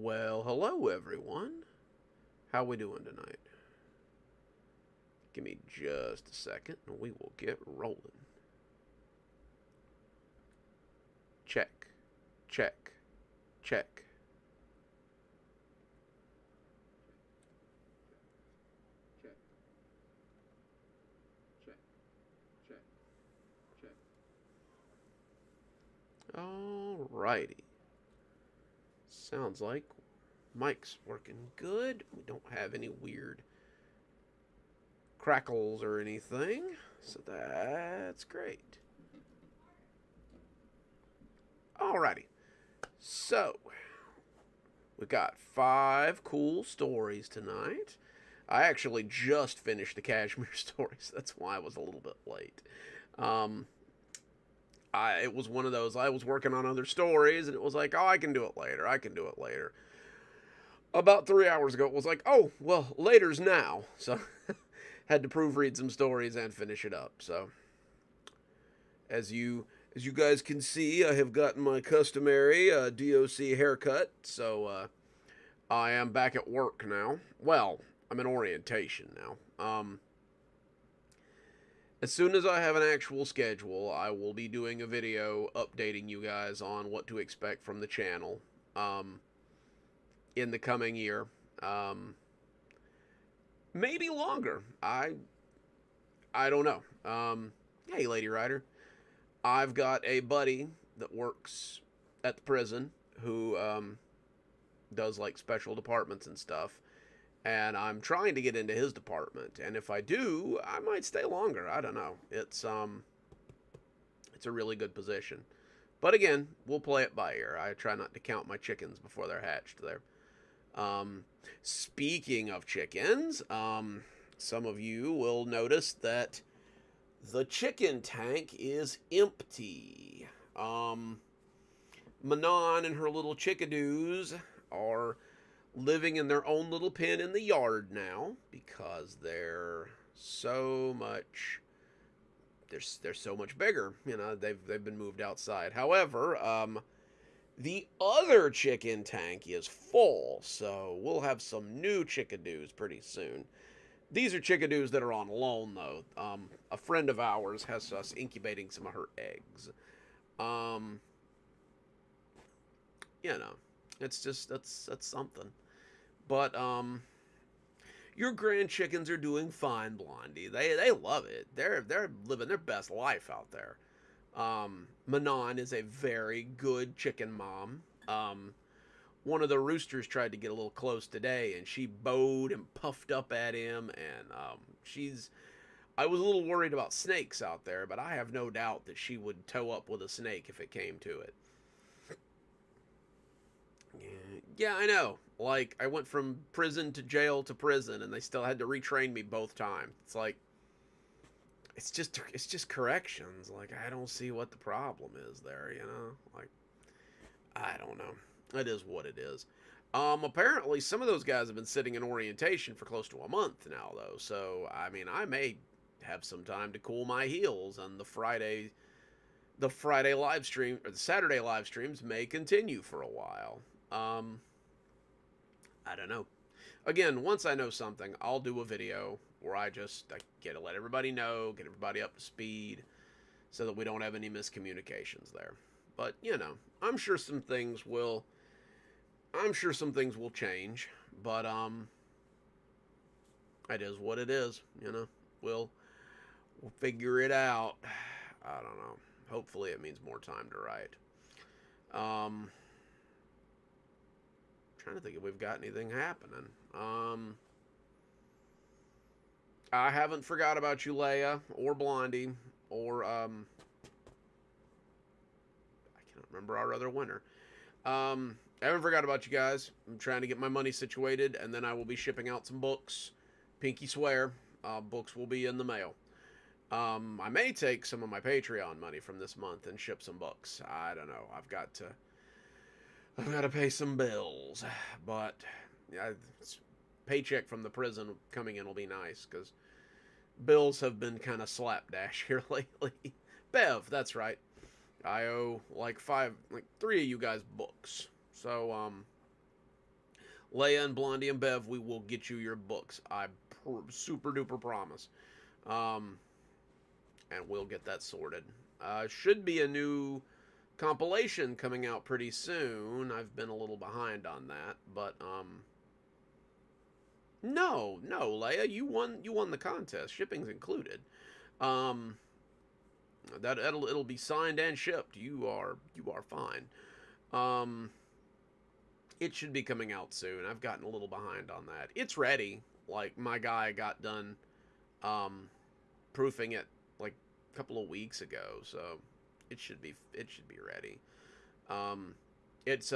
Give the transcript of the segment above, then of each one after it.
Well, hello everyone. How we doing tonight? Give me just a second and we will get rolling. Check. Check. Check. Check. Check. Check. Check. Alrighty. Sounds like mic's working good. We don't have any weird crackles or anything, so that's great. Alrighty. So, we got 5 cool stories tonight. I actually just finished the Kashmir stories. That's why I was a little bit late. Um, it was one of those, I was working on other stories, and it was like, oh, I can do it later. I can do it later. About 3 hours ago, it was like, oh, well, later's now. So, had to proofread some stories and finish it up. So, as you guys can see, I have gotten my customary DOC haircut. So, I am back at work now. Well, I'm in orientation now. As soon as I have an actual schedule, I will be doing a video updating you guys on what to expect from the channel in the coming year. Maybe longer. I don't know. Hey, Lady Rider. I've got a buddy that works at the prison who does like special departments and stuff. And I'm trying to get into his department. And if I do, I might stay longer. I don't know. It's a really good position. But again, we'll play it by ear. I try not to count my chickens before they're hatched there. Speaking of chickens, some of you will notice that the chicken tank is empty. Manon and her little chickadoos are living in their own little pen in the yard now because they're so much they're so much bigger. You know, they've been moved outside. However, the other chicken tank is full, so we'll have some new chickadoos pretty soon. These are chickadoos that are on loan, though. A friend of ours has us incubating some of her eggs. You know, it's just that's something. But your grand chickens are doing fine, Blondie. They love it. They're living their best life out there. Manon is a very good chicken mom. One of the roosters tried to get a little close today, and she bowed and puffed up at him, and I was a little worried about snakes out there, but I have no doubt that she would tow up with a snake if it came to it. Yeah, I know. Like, I went from prison to jail to prison, and they still had to retrain me both times. It's like, it's just corrections. Like, I don't see what the problem is there, you know? Like, I don't know. It is what it is. Apparently some of those guys have been sitting in orientation for close to a month now, though. So, I mean, I may have some time to cool my heels, and the Friday live stream or the Saturday live streams may continue for a while. I don't know. Again, once I know something, I'll do a video where I get to let everybody know, get everybody up to speed, so that we don't have any miscommunications there. But you know, I'm sure some things will change. But it is what it is. You know, we'll figure it out. I don't know. Hopefully, it means more time to write. Trying to think if we've got anything happening. I haven't forgot about you, Leia, or Blondie, or I cannot remember our other winner. I haven't forgot about you guys. I'm trying to get my money situated, and then I will be shipping out some books. Pinky swear, books will be in the mail. I may take some of my Patreon money from this month and ship some books. I don't know. I've got to pay some bills, but yeah, paycheck from the prison coming in will be nice because bills have been kind of slapdash here lately. Bev, that's right. I owe like 3 of you guys books. So Leia and Blondie and Bev, we will get you your books. I super duper promise. Um, and we'll get that sorted. Should be a new compilation coming out pretty soon. I've been a little behind on that, but no, Leia, you won the contest. Shipping's included. Um, it'll be signed and shipped. You are fine. Um, it should be coming out soon. I've gotten a little behind on that. It's ready. Like my guy got done um, proofing it like a couple of weeks ago, so it should be ready. Um, it's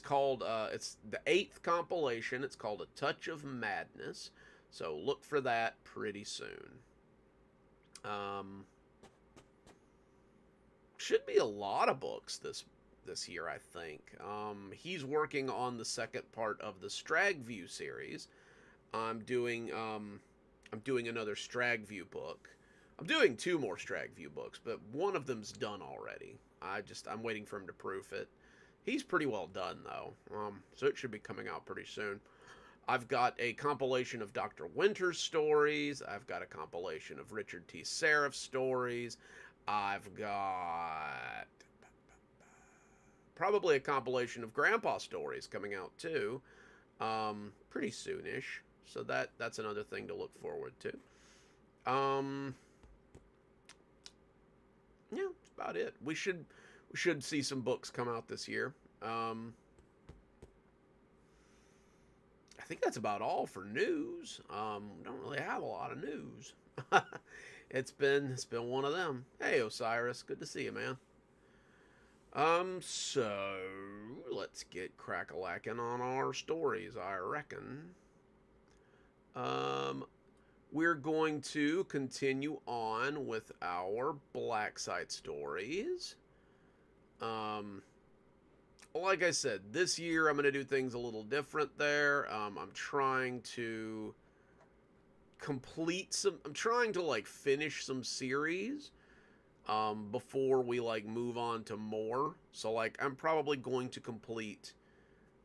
called it's the 8th compilation. It's called A Touch of Madness. So look for that pretty soon. Um, should be a lot of books this year, I think. He's working on the second part of the Stragview series. I'm doing another Stragview book. I'm doing 2 more Stragview books, but one of them's done already. I'm waiting for him to proof it. He's pretty well done though, so it should be coming out pretty soon. I've got a compilation of Dr. Winter's stories. I've got a compilation of Richard T. Serif stories. I've got probably a compilation of Grandpa stories coming out too, pretty soonish. So that's another thing to look forward to. Um, yeah, that's about it. We should see some books come out this year. I think that's about all for news. We don't really have a lot of news. It's been one of them. Hey Osiris, good to see you, man. So let's get crack-a-lackin' on our stories, I reckon. Um, we're going to continue on with our Black Site stories. Like I said, this year I'm going to do things a little different there. I'm trying to I'm trying to like finish some series before we like move on to more. So like I'm probably going to complete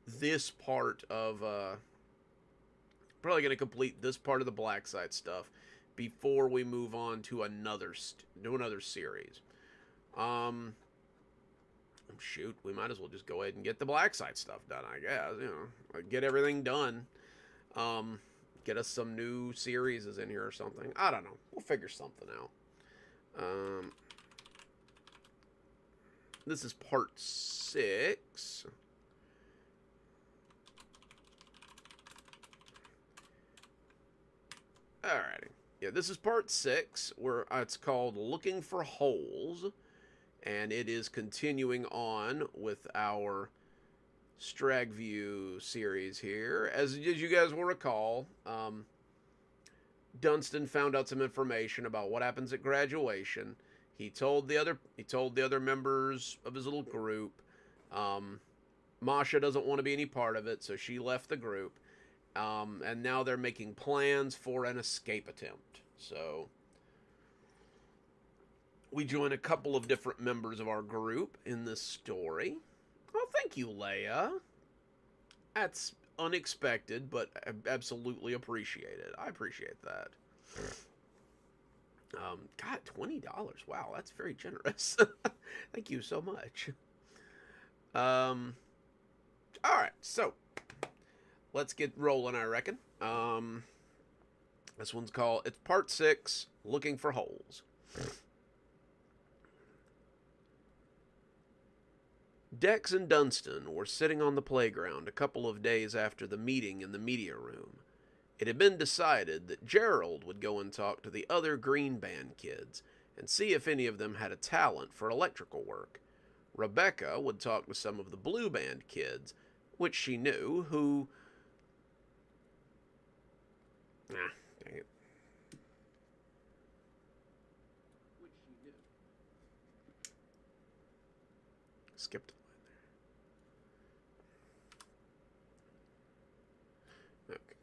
this part of the Black Site stuff before we move on to another series. Shoot, we might as well just go ahead and get the Black Site stuff done, I guess. Get everything done. Get us some new series in here or something. I don't know. We'll figure something out. This is part 6. Alrighty. Yeah, this is part 6, where it's called Looking for Holes, and it is continuing on with our Stragview series here. As you guys will recall, Dunstan found out some information about what happens at graduation. He told the other members of his little group. Masha doesn't want to be any part of it, so she left the group. And now they're making plans for an escape attempt. So we join a couple of different members of our group in this story. Oh, thank you, Leia. That's unexpected, but absolutely appreciated. I appreciate that. God, $20. Wow, that's very generous. Thank you so much. All right, so let's get rolling, I reckon. This one's called, it's part 6, Looking for Holes. Dex and Dunstan were sitting on the playground a couple of days after the meeting in the media room. It had been decided that Gerald would go and talk to the other Green Band kids and see if any of them had a talent for electrical work. Rebecca would talk to some of the Blue Band kids, which she knew, who... dang it. Skipped a line there. Okay.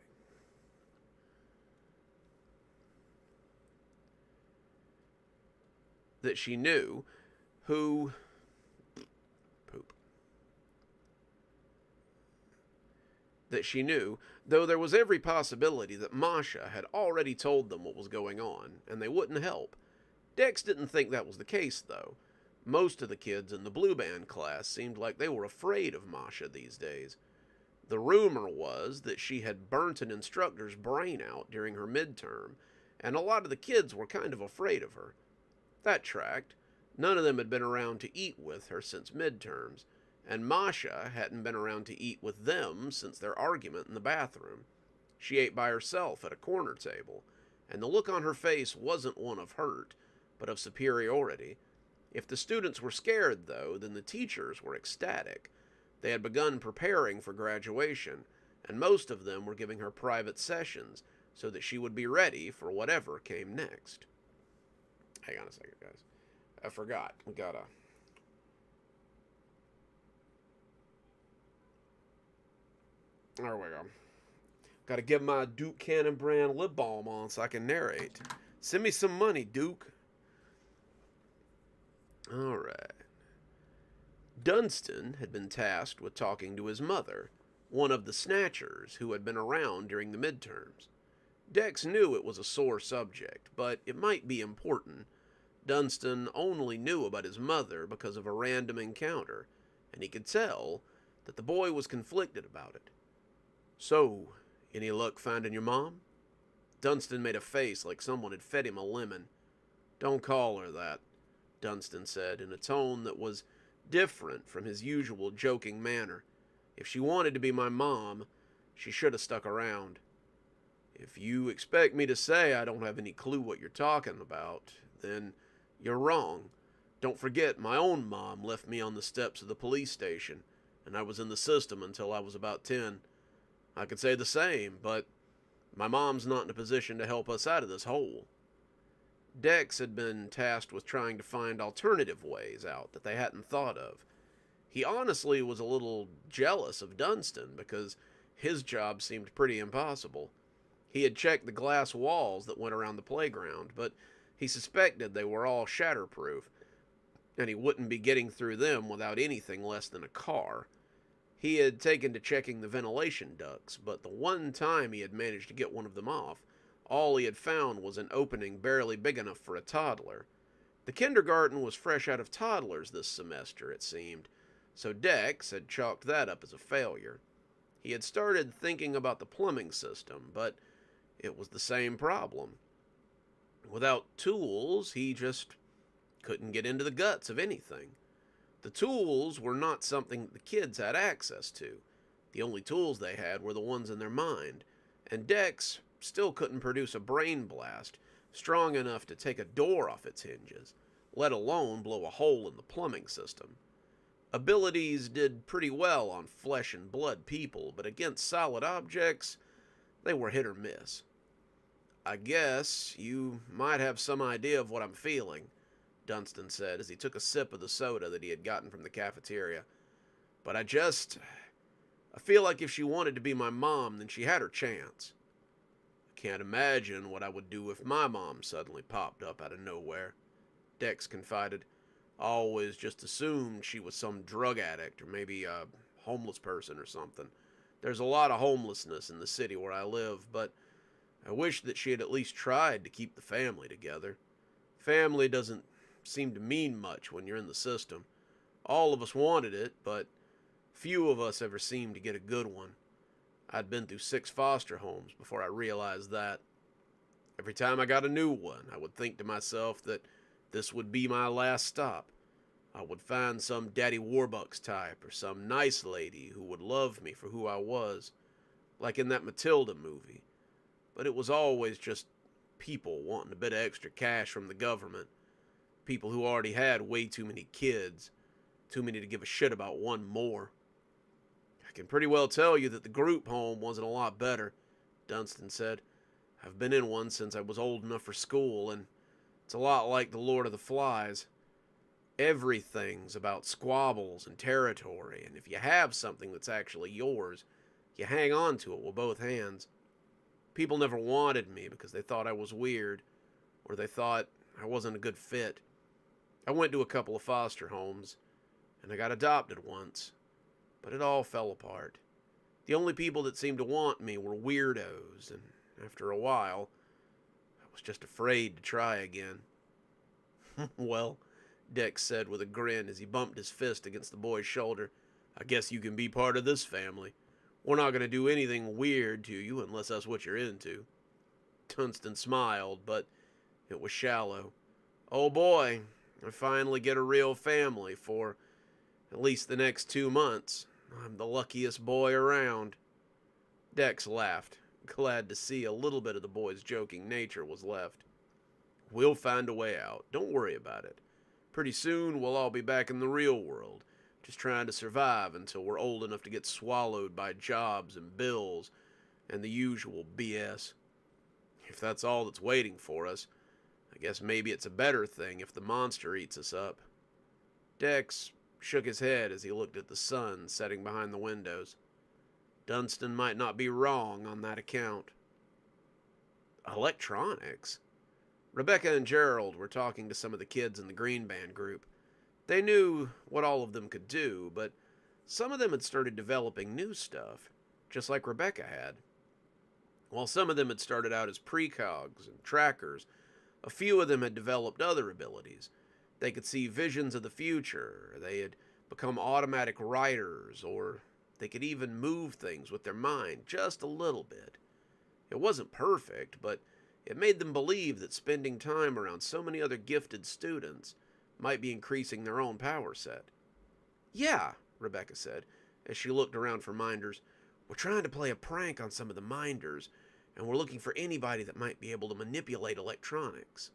That she knew, who... Poop. that she knew, though there was every possibility that Masha had already told them what was going on, and they wouldn't help. Dex didn't think that was the case, though. Most of the kids in the Blue Band class seemed like they were afraid of Masha these days. The rumor was that she had burnt an instructor's brain out during her midterm, and a lot of the kids were kind of afraid of her. That tracked. None of them had been around to eat with her since midterms, and Masha hadn't been around to eat with them since their argument in the bathroom. She ate by herself at a corner table, and the look on her face wasn't one of hurt, but of superiority. If the students were scared, though, then the teachers were ecstatic. They had begun preparing for graduation, and most of them were giving her private sessions so that she would be ready for whatever came next. Hang on a second, guys. I forgot. We gotta... There we go. Gotta get my Duke Cannon brand lip balm on so I can narrate. Send me some money, Duke. Alright. Dunstan had been tasked with talking to his mother, one of the snatchers who had been around during the midterms. Dex knew it was a sore subject, but it might be important. Dunstan only knew about his mother because of a random encounter, and he could tell that the boy was conflicted about it. So, any luck finding your mom? Dunstan made a face like someone had fed him a lemon. Don't call her that, Dunstan said in a tone that was different from his usual joking manner. If she wanted to be my mom, she should have stuck around. If you expect me to say I don't have any clue what you're talking about, then you're wrong. Don't forget, my own mom left me on the steps of the police station, and I was in the system until I was about 10. I could say the same, but my mom's not in a position to help us out of this hole. Dex had been tasked with trying to find alternative ways out that they hadn't thought of. He honestly was a little jealous of Dunstan because his job seemed pretty impossible. He had checked the glass walls that went around the playground, but he suspected they were all shatterproof, and he wouldn't be getting through them without anything less than a car. He had taken to checking the ventilation ducts, but the one time he had managed to get one of them off, all he had found was an opening barely big enough for a toddler. The kindergarten was fresh out of toddlers this semester, it seemed, so Dex had chalked that up as a failure. He had started thinking about the plumbing system, but it was the same problem. Without tools, he just couldn't get into the guts of anything. The tools were not something the kids had access to. The only tools they had were the ones in their mind, and Dex still couldn't produce a brain blast strong enough to take a door off its hinges, let alone blow a hole in the plumbing system. Abilities did pretty well on flesh and blood people, but against solid objects, they were hit or miss. I guess you might have some idea of what I'm feeling, Dunstan said as he took a sip of the soda that he had gotten from the cafeteria. But I feel like if she wanted to be my mom, then she had her chance. I can't imagine what I would do if my mom suddenly popped up out of nowhere, Dex confided. I always just assumed she was some drug addict or maybe a homeless person or something. There's a lot of homelessness in the city where I live, but I wish that she had at least tried to keep the family together. Family doesn't seem to mean much when you're in the system. All of us wanted it, but few of us ever seemed to get a good one. I'd been through 6 foster homes before I realized that. Every time I got a new one, I would think to myself that this would be my last stop. I would find some Daddy Warbucks type or some nice lady who would love me for who I was, like in that Matilda movie. But it was always just people wanting a bit of extra cash from the government. People who already had way too many kids, too many to give a shit about one more. I can pretty well tell you that the group home wasn't a lot better, Dunstan said. I've been in one since I was old enough for school, and it's a lot like the Lord of the Flies. Everything's about squabbles and territory, and if you have something that's actually yours, you hang on to it with both hands. People never wanted me because they thought I was weird, or they thought I wasn't a good fit. I went to a couple of foster homes, and I got adopted once, but it all fell apart. The only people that seemed to want me were weirdos, and after a while, I was just afraid to try again. Well, Dex said with a grin as he bumped his fist against the boy's shoulder, I guess you can be part of this family. We're not going to do anything weird to you unless that's what you're into. Dunstan smiled, but it was shallow. Oh boy, I finally get a real family for at least the next 2 months. I'm the luckiest boy around. Dex laughed, glad to see a little bit of the boy's joking nature was left. We'll find a way out. Don't worry about it. Pretty soon we'll all be back in the real world, just trying to survive until we're old enough to get swallowed by jobs and bills and the usual BS. If that's all that's waiting for us, I guess maybe it's a better thing if the monster eats us up. Dex shook his head as he looked at the sun setting behind the windows. Dunstan might not be wrong on that account. Electronics? Rebecca and Gerald were talking to some of the kids in the Green Band group. They knew what all of them could do, but some of them had started developing new stuff, just like Rebecca had. While some of them had started out as precogs and trackers, a few of them had developed other abilities. They could see visions of the future, they had become automatic writers, or they could even move things with their mind just a little bit. It wasn't perfect, but it made them believe that spending time around so many other gifted students might be increasing their own power set. Yeah, Rebecca said, as she looked around for minders. We're trying to play a prank on some of the minders, and we're looking for anybody that might be able to manipulate electronics.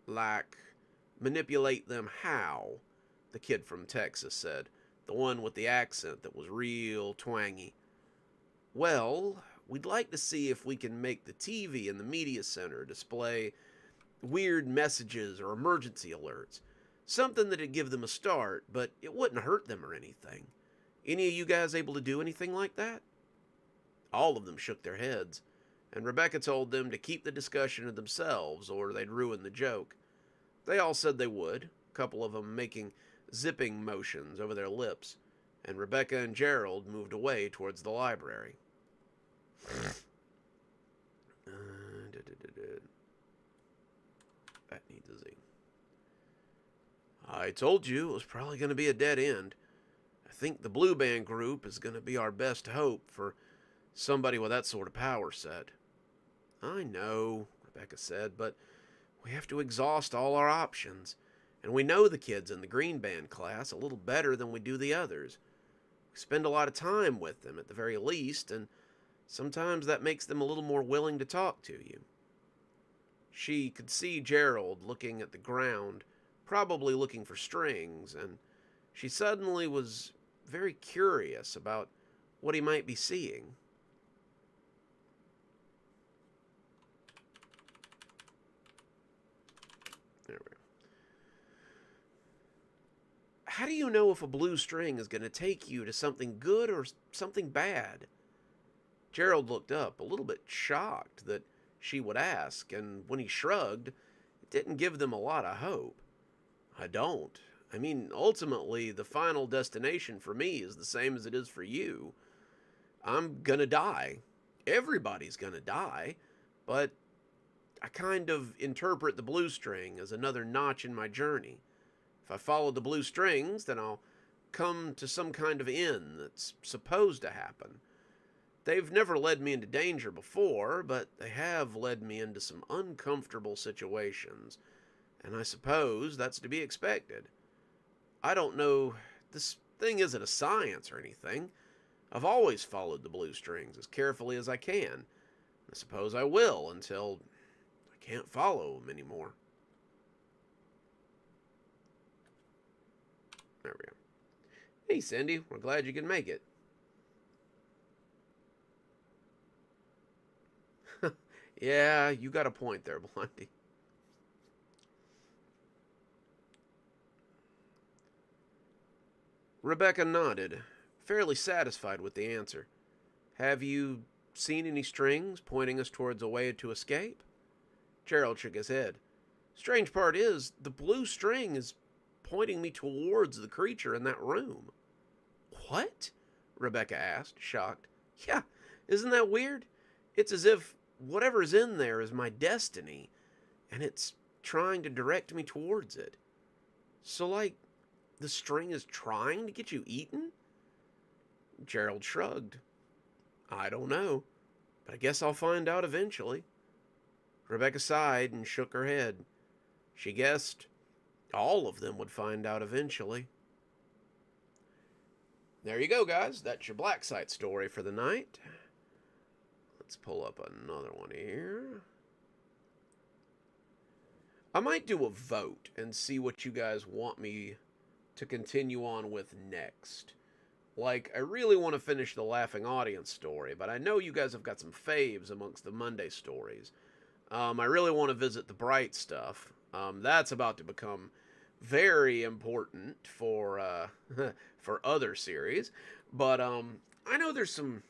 Like, manipulate them how? The kid from Texas said, the one with the accent that was real twangy. Well, we'd like to see if we can make the TV in the media center display weird messages or emergency alerts. Something that'd give them a start, but it wouldn't hurt them or anything. Any of you guys able to do anything like that? All of them shook their heads, and Rebecca told them to keep the discussion to themselves or they'd ruin the joke. They all said they would, a couple of them making zipping motions over their lips, and Rebecca and Gerald moved away towards the library. That needs a Z. I told you it was probably going to be a dead end. I think the Blue Band group is going to be our best hope for somebody with that sort of power set. I know, Rebecca said, but we have to exhaust all our options. And we know the kids in the Green Band class a little better than we do the others. We spend a lot of time with them at the very least, and sometimes that makes them a little more willing to talk to you. She could see Gerald looking at the ground, probably looking for strings, and she suddenly was very curious about what he might be seeing. There we go. How do you know if a blue string is going to take you to something good or something bad? Gerald looked up, a little bit shocked that she would ask, and when he shrugged, it didn't give them a lot of hope. I don't. I mean, ultimately, the final destination for me is the same as it is for you. I'm gonna die. Everybody's gonna die. But I kind of interpret the blue string as another notch in my journey. If I follow the blue strings, then I'll come to some kind of end that's supposed to happen. They've never led me into danger before, but they have led me into some uncomfortable situations, and I suppose that's to be expected. I don't know, this thing isn't a science or anything. I've always followed the blue strings as carefully as I can. I suppose I will until I can't follow them anymore. There we go. Hey, Cindy, we're glad you can make it. Yeah, you got a point there, Blondie. Rebecca nodded, fairly satisfied with the answer. Have you seen any strings pointing us towards a way to escape? Gerald shook his head. Strange part is, the blue string is pointing me towards the creature in that room. What? Rebecca asked, shocked. Yeah, isn't that weird? It's as if whatever's in there is my destiny, and it's trying to direct me towards it. So, like, the string is trying to get you eaten? Gerald shrugged. I don't know, but I guess I'll find out eventually. Rebecca sighed and shook her head. She guessed all of them would find out eventually. There you go, guys. That's your Black Site story for the night. Let's pull up another one here. I might do a vote and see what you guys want me to continue on with next. Like, I really want to finish the Laughing Audience story, but I know you guys have got some faves amongst the Monday stories. I really want to visit the Bright stuff. That's about to become very important for for other series, but I know there's some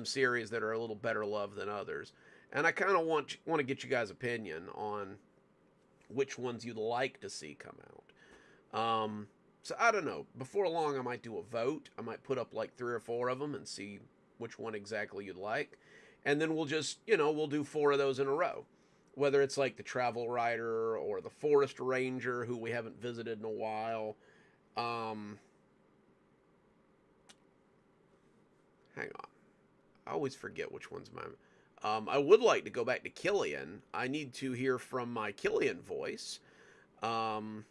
series that are a little better loved than others, and I kind of want to get you guys' opinion on which ones you'd like to see come out. So I don't know. Before long, I might do a vote. I might put up like 3 or 4 of them and see which one exactly you'd like, and then we'll just we'll do 4 of those in a row. Whether it's like the Travel Writer or the Forest Ranger, who we haven't visited in a while. Hang on. I always forget which one's my... I would like to go back to Killian. I need to hear from my Killian voice. Of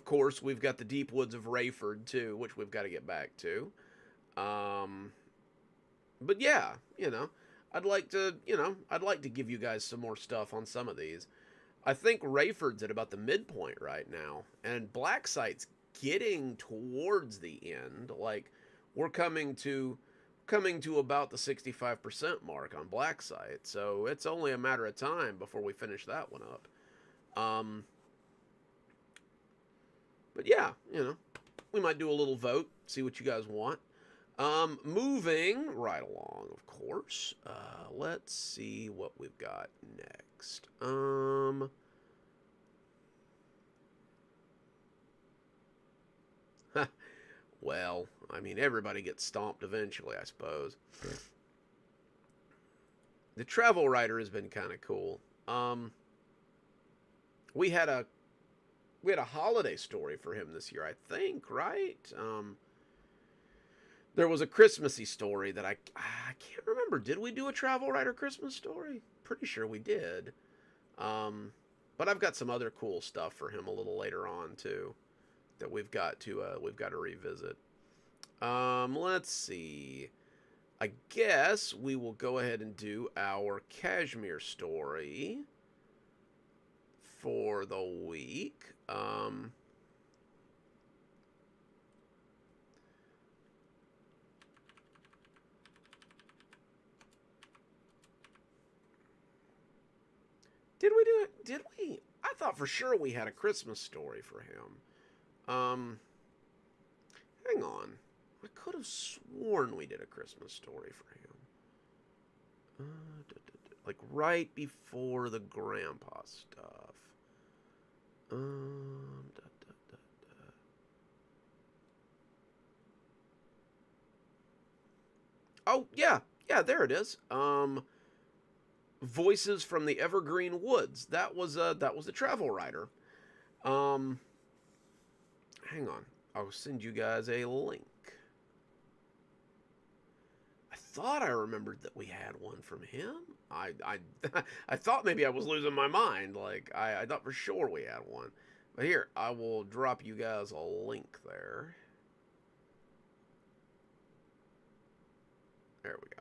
course, we've got the Deep Woods of Rayford, too, which we've got to get back to. But yeah, I'd like to give you guys some more stuff on some of these. I think Rayford's at about the midpoint right now, and Black Site's getting towards the end. Like, we're coming to about the 65% mark on Black Site, so it's only a matter of time before we finish that one up. But yeah, we might do a little vote, see what you guys want. Moving right along, of course. Let's see what we've got next. Well, I mean, everybody gets stomped eventually, I suppose. The Travel Writer has been kind of cool. We had a holiday story for him this year, I think, right? There was a Christmassy story that I can't remember. Did we do a Travel Writer Christmas story? Pretty sure we did. But I've got some other cool stuff for him a little later on too, that we've got to revisit. Let's see. I guess we will go ahead and do our Kashmir story for the week. Did we do it? Did we? I thought for sure we had a Christmas story for him. Hang on. I could have sworn we did a Christmas story for him. Like right before the grandpa stuff. Oh, yeah. Yeah, there it is. Voices from the Evergreen Woods. That was the Travel Writer. Hang on. I'll send you guys a link. I thought I remembered that we had one from him. I thought maybe I was losing my mind. Like, I thought for sure we had one. But here, I will drop you guys a link there. There we go.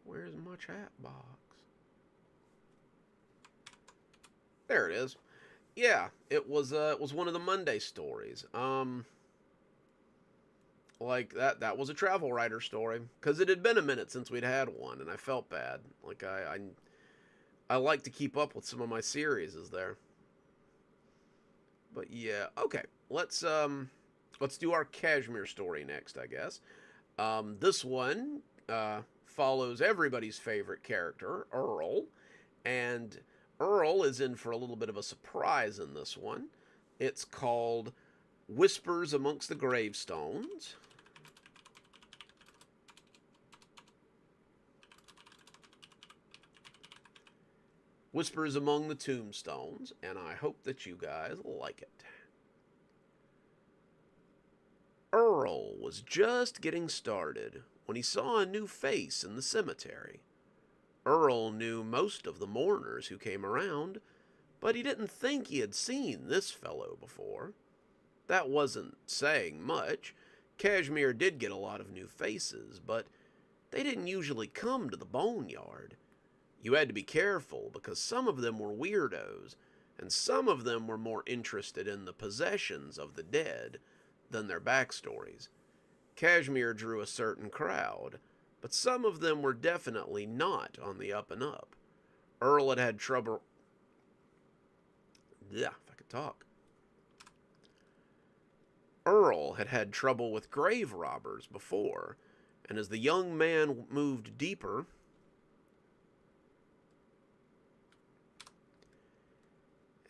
Where's my chat box? There it is. Yeah, it was one of the Monday stories. Like that was a Travel Writer story, because it had been a minute since we'd had one, and I felt bad. Like I like to keep up with some of my series there. But yeah, okay. Let's do our Kashmir story next, I guess. This one follows everybody's favorite character, Earl, and Earl is in for a little bit of a surprise in this one. It's called Whispers Amongst the Gravestones. Whispers Among the Tombstones, and I hope that you guys like it. Earl was just getting started when he saw a new face in the cemetery. Earl knew most of the mourners who came around, but he didn't think he had seen this fellow before. That wasn't saying much. Kashmir did get a lot of new faces, but they didn't usually come to the boneyard. You had to be careful because some of them were weirdos, and some of them were more interested in the possessions of the dead than their backstories. Kashmir drew a certain crowd, but some of them were definitely not on the up and up. Earl had trouble. Yeah, if I could talk. Earl had trouble with grave robbers before, and as the young man moved deeper,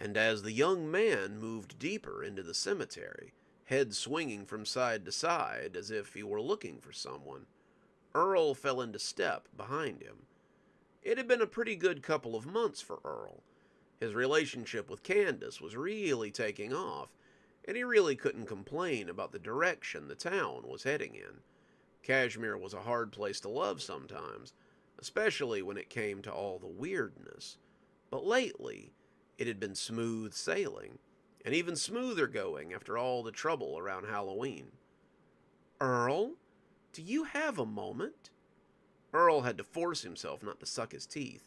into the cemetery, head swinging from side to side as if he were looking for someone, Earl fell into step behind him. It had been a pretty good couple of months for Earl. His relationship with Candace was really taking off, and he really couldn't complain about the direction the town was heading in. Kashmir was a hard place to love sometimes, especially when it came to all the weirdness. But lately, it had been smooth sailing, and even smoother going after all the trouble around Halloween. "Earl, do you have a moment?" Earl had to force himself not to suck his teeth.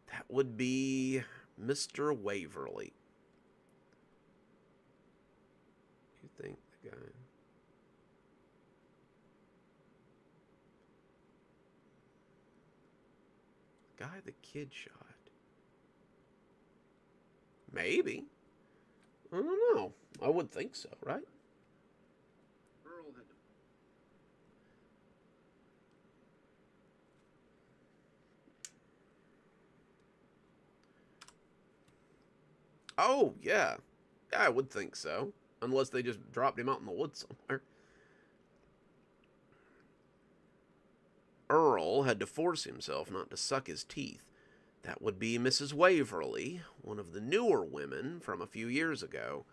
That would be Mr. Waverly. You think the guy the kid shot? Maybe. I don't know. I would think so, right? Earl had to. Oh, yeah. Yeah, I would think so. Unless they just dropped him out in the woods somewhere. Earl had to force himself not to suck his teeth. That would be Mrs. Waverly, one of the newer women from a few years ago.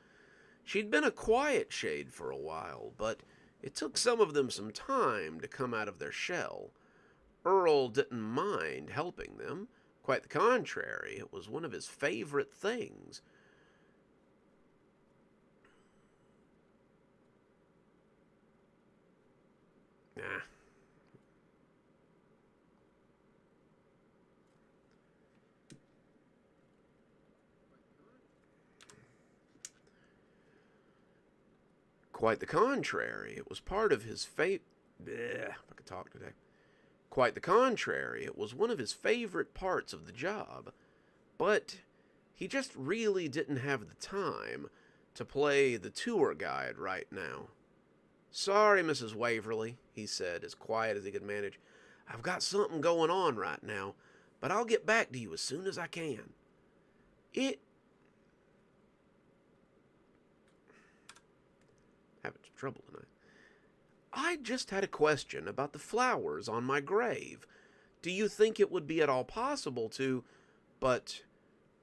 She'd been a quiet shade for a while, but it took some of them some time to come out of their shell. Earl didn't mind helping them. Quite the contrary, it was one of his favorite things. Nah. Quite the contrary, it was part of his fate. If I could talk today. Quite the contrary, it was one of his favorite parts of the job. But he just really didn't have the time to play the tour guide right now. "Sorry, Mrs. Waverly," he said, as quiet as he could manage. "I've got something going on right now, but I'll get back to you as soon as I can." It having some trouble tonight. "I just had a question about the flowers on my grave. Do you think it would be at all possible to..." But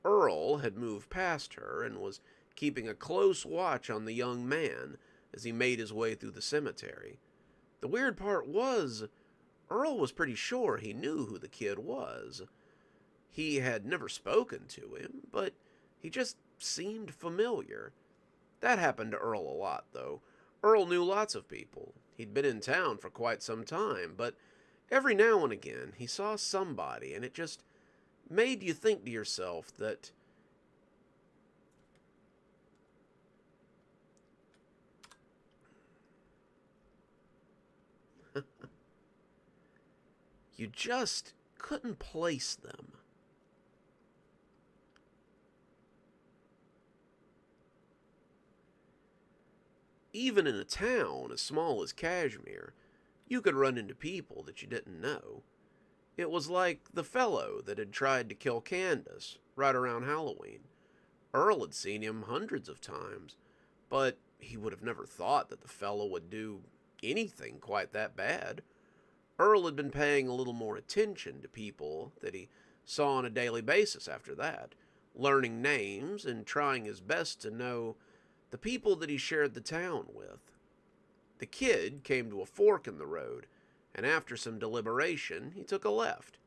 Earl had moved past her and was keeping a close watch on the young man as he made his way through the cemetery. The weird part was, Earl was pretty sure he knew who the kid was. He had never spoken to him, but he just seemed familiar. That happened to Earl a lot, though. Earl knew lots of people. He'd been in town for quite some time, but every now and again he saw somebody, and it just made you think to yourself that you just couldn't place them. Even in a town as small as Kashmir, you could run into people that you didn't know. It was like the fellow that had tried to kill Candace right around Halloween. Earl had seen him hundreds of times, but he would have never thought that the fellow would do anything quite that bad. Earl had been paying a little more attention to people that he saw on a daily basis after that, learning names and trying his best to know the people that he shared the town with. The kid came to a fork in the road, and after some deliberation, he took a left.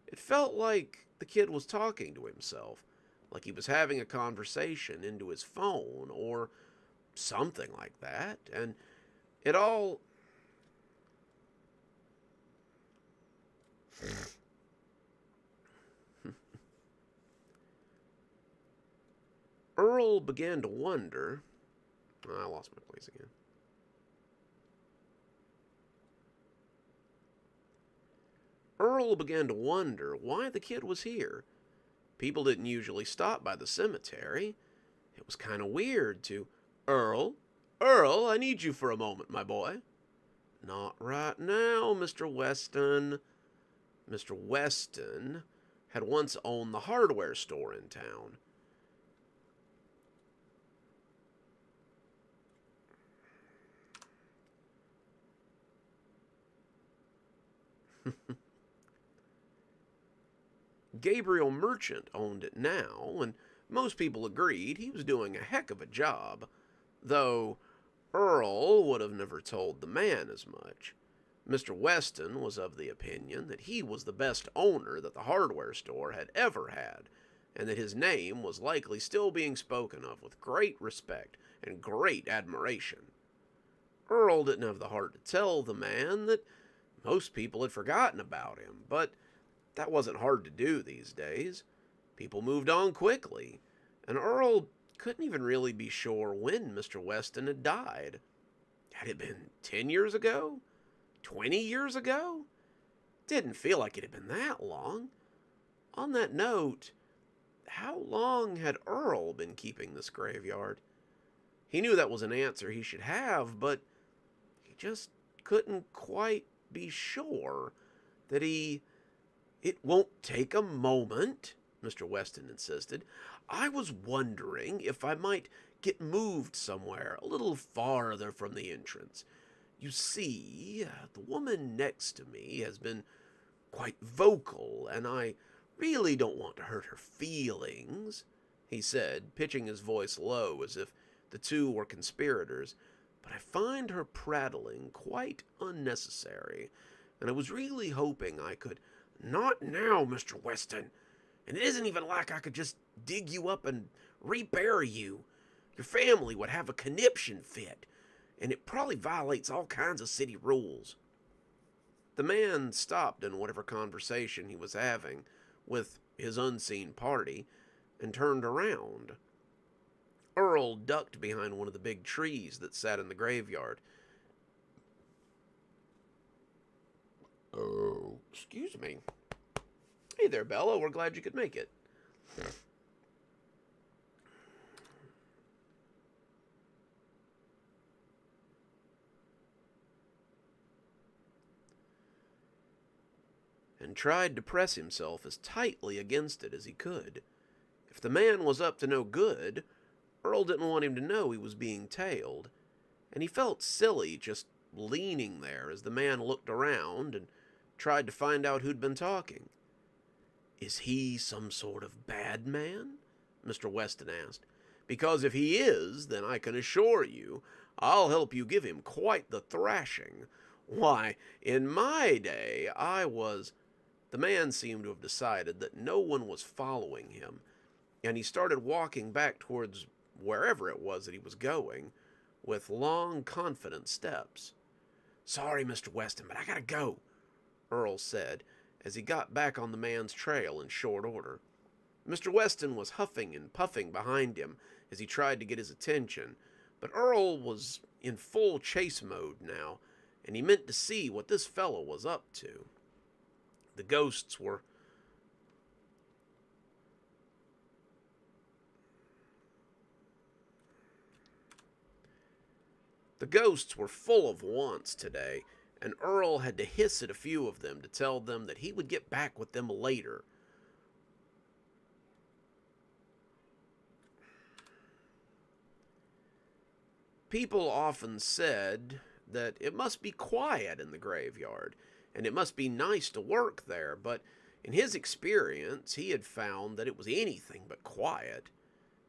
It felt like the kid was talking to himself, like he was having a conversation into his phone or something like that, and it all... Earl began to wonder... I lost my place again. Earl began to wonder why the kid was here. People didn't usually stop by the cemetery. It was kind of weird to... Earl? Earl, I need you for a moment, my boy. Not right now, Mr. Weston. Mr. Weston had once owned the hardware store in town. Gabriel Merchant owned it now, and most people agreed he was doing a heck of a job, though Earl would have never told the man as much. Mr. Weston was of the opinion that he was the best owner that the hardware store had ever had, and that his name was likely still being spoken of with great respect and great admiration. Earl didn't have the heart to tell the man that most people had forgotten about him, but that wasn't hard to do these days. People moved on quickly, and Earl couldn't even really be sure when Mr. Weston had died. Had it been 10 years ago? 20 years ago? Didn't feel like it had been that long. On that note, how long had Earl been keeping this graveyard? He knew that was an answer he should have, but he just couldn't quite be sure that he... It won't take a moment, Mr. Weston insisted. I was wondering if I might get moved somewhere a little farther from the entrance. You see, the woman next to me has been quite vocal, and I really don't want to hurt her feelings, he said, pitching his voice low as if the two were conspirators. But I find her prattling quite unnecessary, and I was really hoping I could... Not now, Mr. Weston. And it isn't even like I could just dig you up and rebury you. Your family would have a conniption fit, and it probably violates all kinds of city rules. The man stopped in whatever conversation he was having with his unseen party and turned around. Earl ducked behind one of the big trees that sat in the graveyard. Oh, excuse me. Hey there, Bella. We're glad you could make it. And tried to press himself as tightly against it as he could. If the man was up to no good, Earl didn't want him to know he was being tailed, and he felt silly just leaning there as the man looked around and tried to find out who'd been talking. Is he some sort of bad man? Mr. Weston asked. Because if he is, then I can assure you I'll help you give him quite the thrashing. Why, in my day, I was... The man seemed to have decided that no one was following him, and he started walking back towards wherever it was that he was going, with long, confident steps. Sorry, Mr. Weston, but I gotta go, Earl said, as he got back on the man's trail in short order. Mr. Weston was huffing and puffing behind him as he tried to get his attention, but Earl was in full chase mode now, and he meant to see what this fellow was up to. The ghosts were... The ghosts were full of wants today, and Earl had to hiss at a few of them to tell them that he would get back with them later. People often said that it must be quiet in the graveyard, and it must be nice to work there, but in his experience, he had found that it was anything but quiet.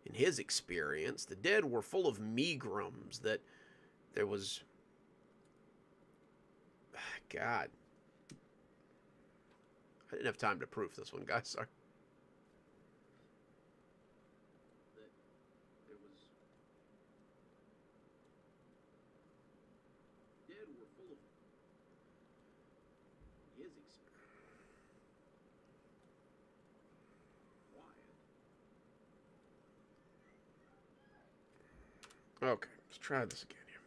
In his experience, the dead were full of megrims, that there was... God. I didn't have time to proof this one, guys. Sorry. Okay, let's try this again here.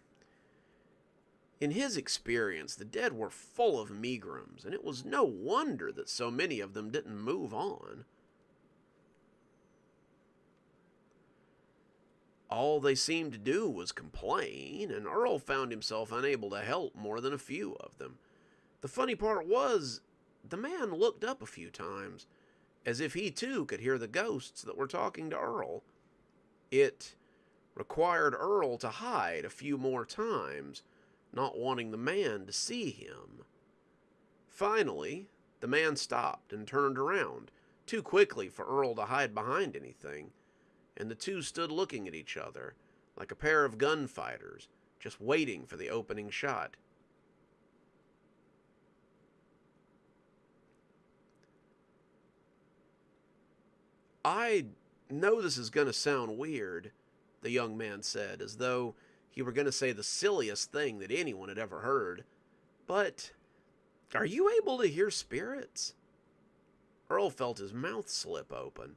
In his experience, the dead were full of megrims, and it was no wonder that so many of them didn't move on. All they seemed to do was complain, and Earl found himself unable to help more than a few of them. The funny part was, the man looked up a few times, as if he too could hear the ghosts that were talking to Earl. It required Earl to hide a few more times, not wanting the man to see him. Finally, the man stopped and turned around, too quickly for Earl to hide behind anything, and the two stood looking at each other, like a pair of gunfighters, just waiting for the opening shot. I know this is going to sound weird, the young man said, as though he were going to say the silliest thing that anyone had ever heard. But are you able to hear spirits? Earl felt his mouth slip open.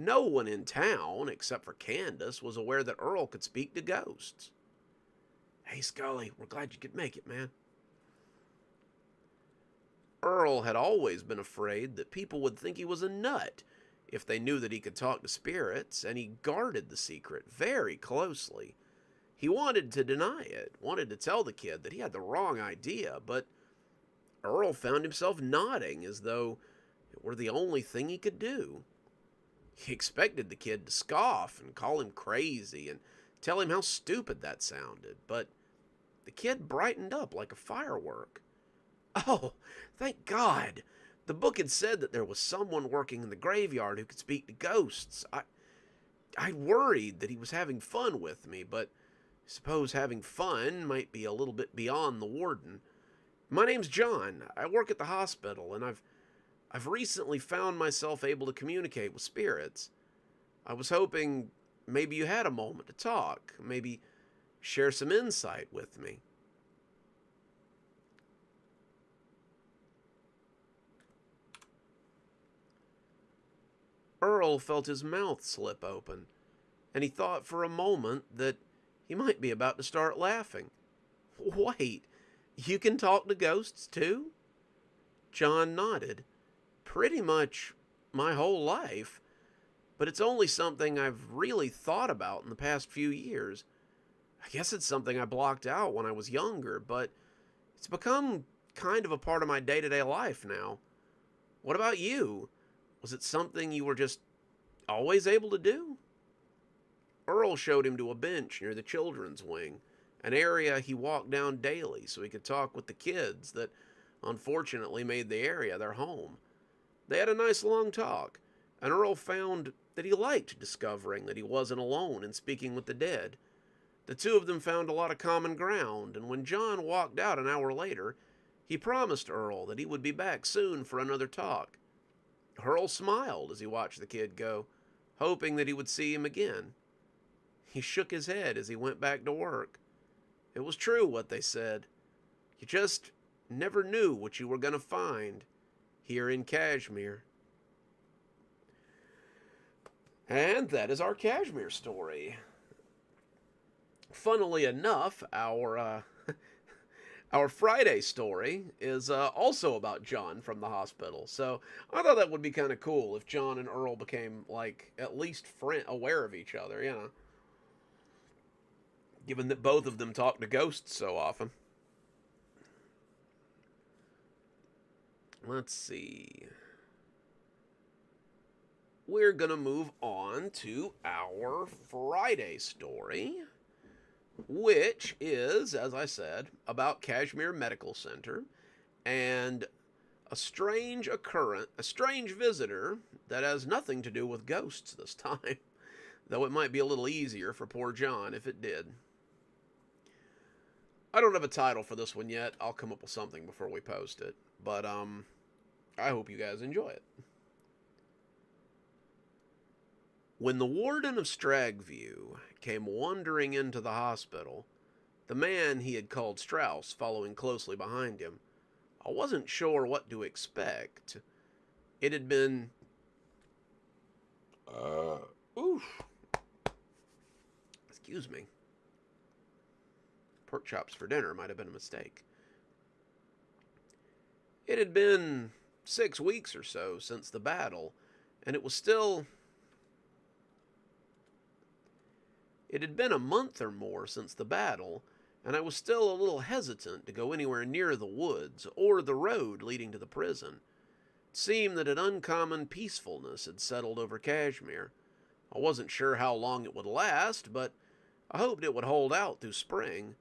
No one in town, except for Candace, was aware that Earl could speak to ghosts. Hey, Scully, we're glad you could make it, man. Earl had always been afraid that people would think he was a nut if they knew that he could talk to spirits, and he guarded the secret very closely. He wanted to deny it, wanted to tell the kid that he had the wrong idea, but Earl found himself nodding as though it were the only thing he could do. He expected the kid to scoff and call him crazy and tell him how stupid that sounded, but the kid brightened up like a firework. Oh, thank God! The book had said that there was someone working in the graveyard who could speak to ghosts. I worried that he was having fun with me, but I suppose having fun might be a little bit beyond the warden. My name's John. I work at the hospital, and I've recently found myself able to communicate with spirits. I was hoping maybe you had a moment to talk, maybe share some insight with me. Earl felt his mouth slip open, and he thought for a moment that he might be about to start laughing. Wait, you can talk to ghosts too? John nodded. Pretty much my whole life, but it's only something I've really thought about in the past few years. I guess it's something I blocked out when I was younger, but it's become kind of a part of my day-to-day life now. What about you? Was it something you were just always able to do? Earl showed him to a bench near the children's wing, an area he walked down daily so he could talk with the kids that unfortunately made the area their home. They had a nice long talk, and Earl found that he liked discovering that he wasn't alone in speaking with the dead. The two of them found a lot of common ground, and when John walked out an hour later, he promised Earl that he would be back soon for another talk. Earl smiled as he watched the kid go, hoping that he would see him again. He shook his head as he went back to work. It was true what they said. You just never knew what you were going to find here in Kashmir. And that is our Kashmir story. Funnily enough, our Friday story is also about John from the hospital. So I thought that would be kind of cool if John and Earl became, like, at least aware of each other, you know. Given that both of them talk to ghosts so often. Let's see. We're going to move on to our Friday story, which is, as I said, about Kashmir Medical Center and a strange visitor that has nothing to do with ghosts this time, though it might be a little easier for poor John if it did. I don't have a title for this one yet. I'll come up with something before we post it, but I hope you guys enjoy it. When the warden of Stragview came wandering into the hospital, the man he had called Strauss following closely behind him, I wasn't sure what to expect. It had been... Oof. Excuse me. Pork chops for dinner might have been a mistake. It had been 6 weeks or so since the battle, and it was still... It had been a month or more since the battle, and I was still a little hesitant to go anywhere near the woods or the road leading to the prison. It seemed that an uncommon peacefulness had settled over Kashmir. I wasn't sure how long it would last, but I hoped it would hold out through spring.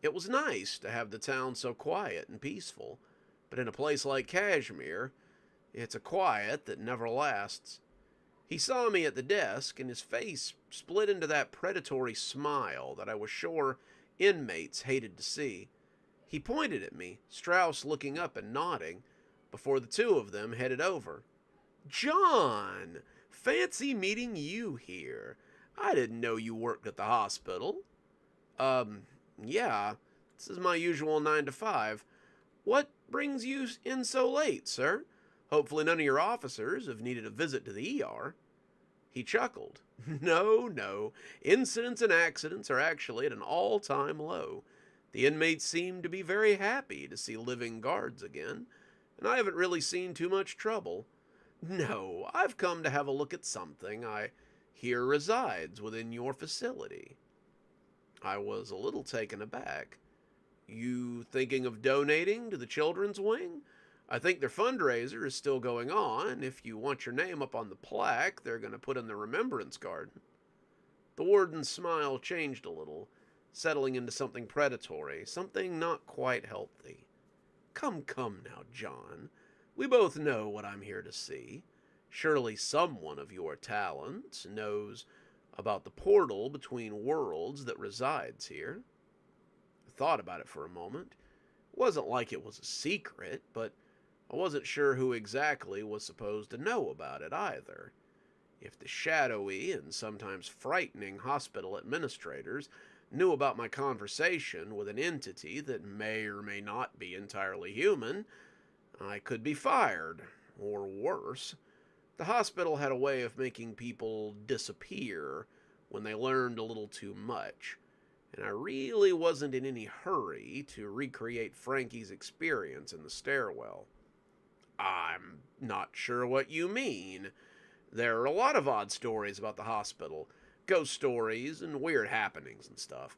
It was nice to have the town so quiet and peaceful, but in a place like Kashmir, it's a quiet that never lasts. He saw me at the desk, and his face split into that predatory smile that I was sure inmates hated to see. He pointed at me, Strauss looking up and nodding, before the two of them headed over. "John! Fancy meeting you here. I didn't know you worked at the hospital." Yeah, this is my usual 9 to 5. What brings you in so late, sir? Hopefully none of your officers have needed a visit to the ER. He chuckled. No. Incidents and accidents are actually at an all-time low. The inmates seem to be very happy to see living guards again, and I haven't really seen too much trouble. No, I've come to have a look at something I hear resides within your facility. I was a little taken aback. You thinking of donating to the children's wing? I think their fundraiser is still going on. If you want your name up on the plaque they're going to put in the remembrance garden. The warden's smile changed a little, settling into something predatory, something not quite healthy. Come now, John. We both know what I'm here to see. Surely someone of your talent knows about the portal between worlds that resides here. I thought about it for a moment. It wasn't like it was a secret, but I wasn't sure who exactly was supposed to know about it either. If the shadowy and sometimes frightening hospital administrators knew about my conversation with an entity that may or may not be entirely human, I could be fired, or worse. The hospital had a way of making people disappear when they learned a little too much, and I really wasn't in any hurry to recreate Frankie's experience in the stairwell. I'm not sure what you mean. There are a lot of odd stories about the hospital, ghost stories and weird happenings and stuff.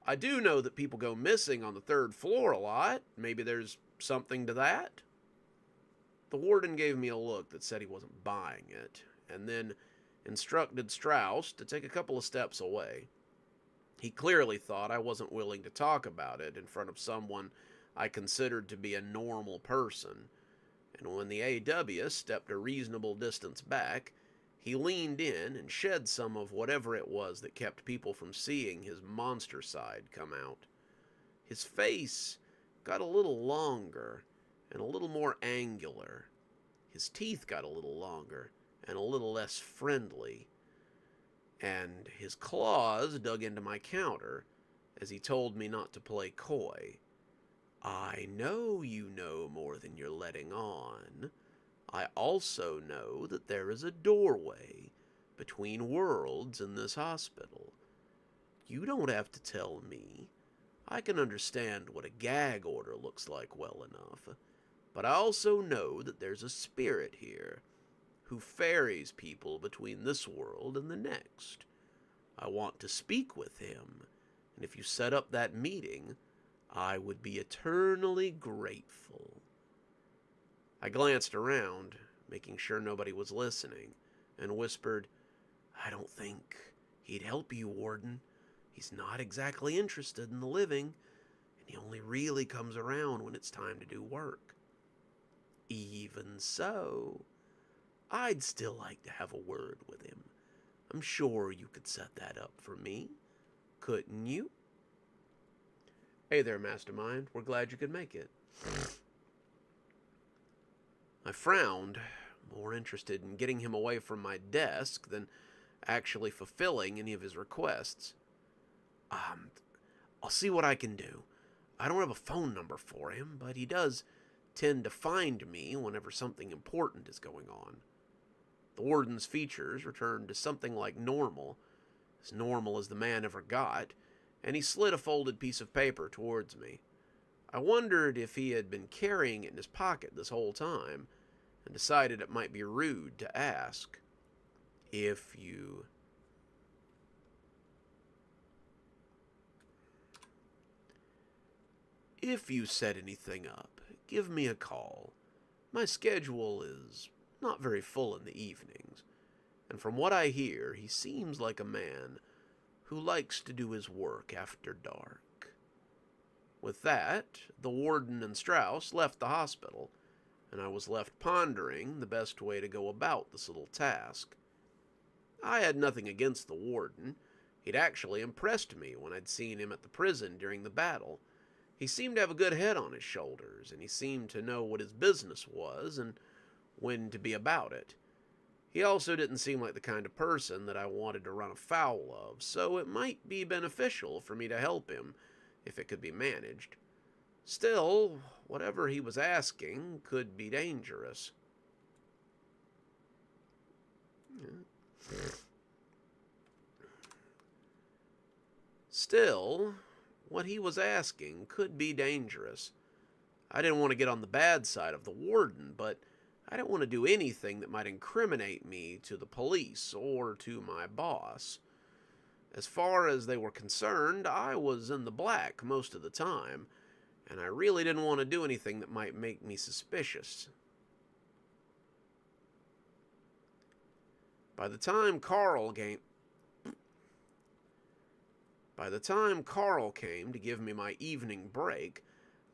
I do know that people go missing on the 3rd floor a lot. Maybe there's something to that? The warden gave me a look that said he wasn't buying it, and then instructed Strauss to take a couple of steps away. He clearly thought I wasn't willing to talk about it in front of someone I considered to be a normal person, and when the A.W. stepped a reasonable distance back, he leaned in and shed some of whatever it was that kept people from seeing his monster side come out. His face got a little longer and a little more angular. His teeth got a little longer and a little less friendly. And his claws dug into my counter as he told me not to play coy. I know you know more than you're letting on. I also know that there is a doorway between worlds in this hospital. You don't have to tell me. I can understand what a gag order looks like well enough, but I also know that there's a spirit here who ferries people between this world and the next. I want to speak with him, and if you set up that meeting, I would be eternally grateful. I glanced around, making sure nobody was listening, and whispered, I don't think he'd help you, Warden. He's not exactly interested in the living, and he only really comes around when it's time to do work. Even so, I'd still like to have a word with him. I'm sure you could set that up for me, couldn't you? Hey there, Mastermind. We're glad you could make it. I frowned, more interested in getting him away from my desk than actually fulfilling any of his requests. I'll see what I can do. I don't have a phone number for him, but he does tend to find me whenever something important is going on. The warden's features returned to something like normal as the man ever got, and he slid a folded piece of paper towards me. I wondered if he had been carrying it in his pocket this whole time, and decided it might be rude to ask. If you set anything up, give me a call. My schedule is not very full in the evenings, and from what I hear, he seems like a man who likes to do his work after dark. With that, the warden and Strauss left the hospital, and I was left pondering the best way to go about this little task. I had nothing against the warden. He'd actually impressed me when I'd seen him at the prison during the battle. He seemed to have a good head on his shoulders, and he seemed to know what his business was and when to be about it. He also didn't seem like the kind of person that I wanted to run afoul of, so it might be beneficial for me to help him if it could be managed. Still, whatever he was asking could be dangerous. Still, what he was asking could be dangerous. I didn't want to get on the bad side of the warden, but I didn't want to do anything that might incriminate me to the police or to my boss. As far as they were concerned, I was in the black most of the time, and I really didn't want to do anything that might make me suspicious. By the time Carl came to give me my evening break,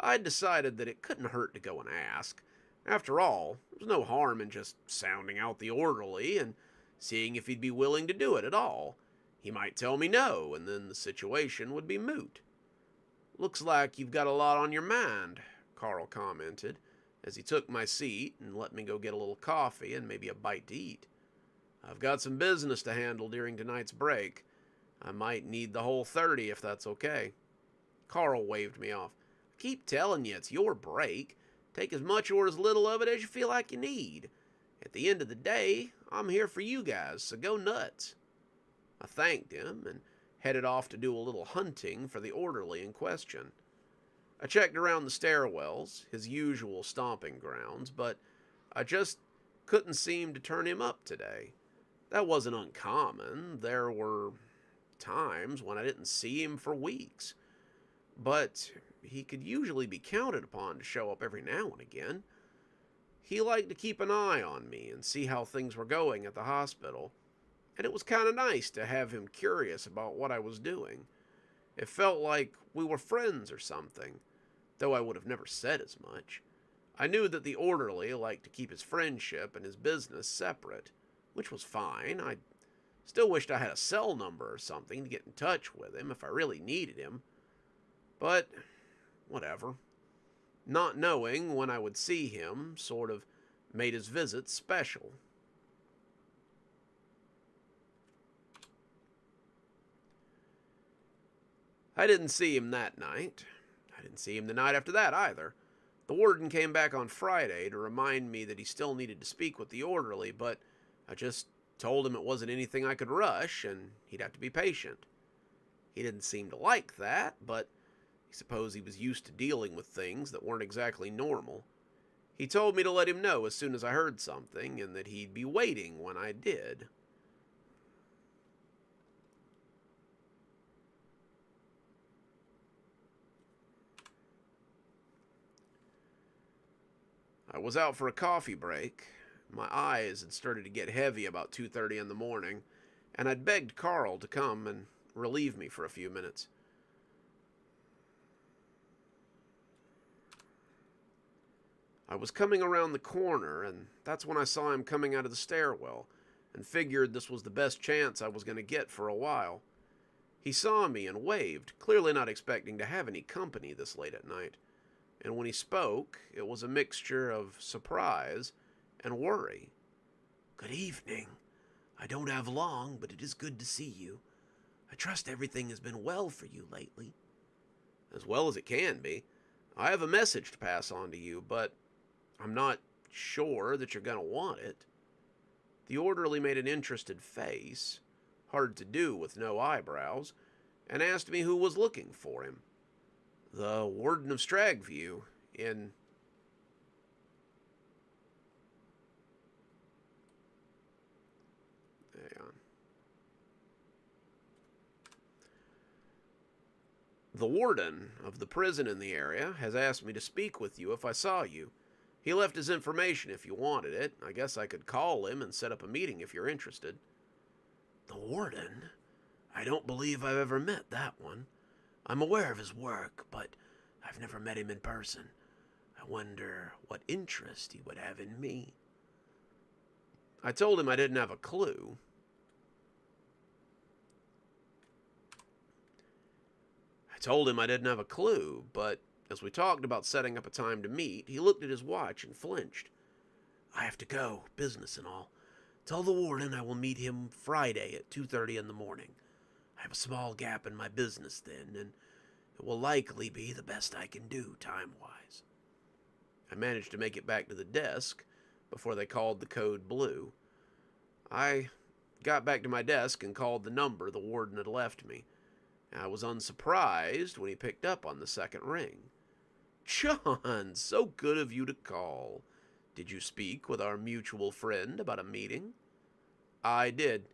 I'd decided that it couldn't hurt to go and ask. After all, there's no harm in just sounding out the orderly and seeing if he'd be willing to do it at all. He might tell me no, and then the situation would be moot. Looks like you've got a lot on your mind, Carl commented, as he took my seat and let me go get a little coffee and maybe a bite to eat. I've got some business to handle during tonight's break. I might need the whole 30 if that's okay. Carl waved me off. I keep telling you, it's your break. Take as much or as little of it as you feel like you need. At the end of the day, I'm here for you guys, so go nuts. I thanked him and headed off to do a little hunting for the orderly in question. I checked around the stairwells, his usual stomping grounds, but I just couldn't seem to turn him up today. That wasn't uncommon. There were times when I didn't see him for weeks, but he could usually be counted upon to show up every now and again. He liked to keep an eye on me and see how things were going at the hospital, and it was kind of nice to have him curious about what I was doing. It felt like we were friends or something, though I would have never said as much. I knew that the orderly liked to keep his friendship and his business separate, which was fine. I still wished I had a cell number or something to get in touch with him if I really needed him. But, whatever. Not knowing when I would see him sort of made his visit special. I didn't see him that night. I didn't see him the night after that either. The warden came back on Friday to remind me that he still needed to speak with the orderly, but I just told him it wasn't anything I could rush, and he'd have to be patient. He didn't seem to like that, but I suppose he was used to dealing with things that weren't exactly normal. He told me to let him know as soon as I heard something, and that he'd be waiting when I did. I was out for a coffee break. My eyes had started to get heavy about 2:30 in the morning, and I'd begged Carl to come and relieve me for a few minutes. I was coming around the corner, and that's when I saw him coming out of the stairwell, and figured this was the best chance I was going to get for a while. He saw me and waved, clearly not expecting to have any company this late at night. And when he spoke, it was a mixture of surprise and worry. "Good evening. I don't have long, but it is good to see you. I trust everything has been well for you lately." "As well as it can be. I have a message to pass on to you, but I'm not sure that you're going to want it." The orderly made an interested face, hard to do with no eyebrows, and asked me who was looking for him. "The Warden of Stragview, in..." Hang on. "The warden of the prison in the area has asked me to speak with you if I saw you. He left his information if you wanted it. I guess I could call him and set up a meeting if you're interested." "The warden? I don't believe I've ever met that one. I'm aware of his work, but I've never met him in person. I wonder what interest he would have in me." I told him I didn't have a clue. But as we talked about setting up a time to meet, he looked at his watch and flinched. "I have to go, business and all. Tell the warden I will meet him Friday at 2:30 in the morning. I have a small gap in my business then, and it will likely be the best I can do time-wise." I managed to make it back to the desk before they called the code blue. I got back to my desk and called the number the warden had left me. I was unsurprised when he picked up on the second ring. "John, so good of you to call. Did you speak with our mutual friend about a meeting?" "I did.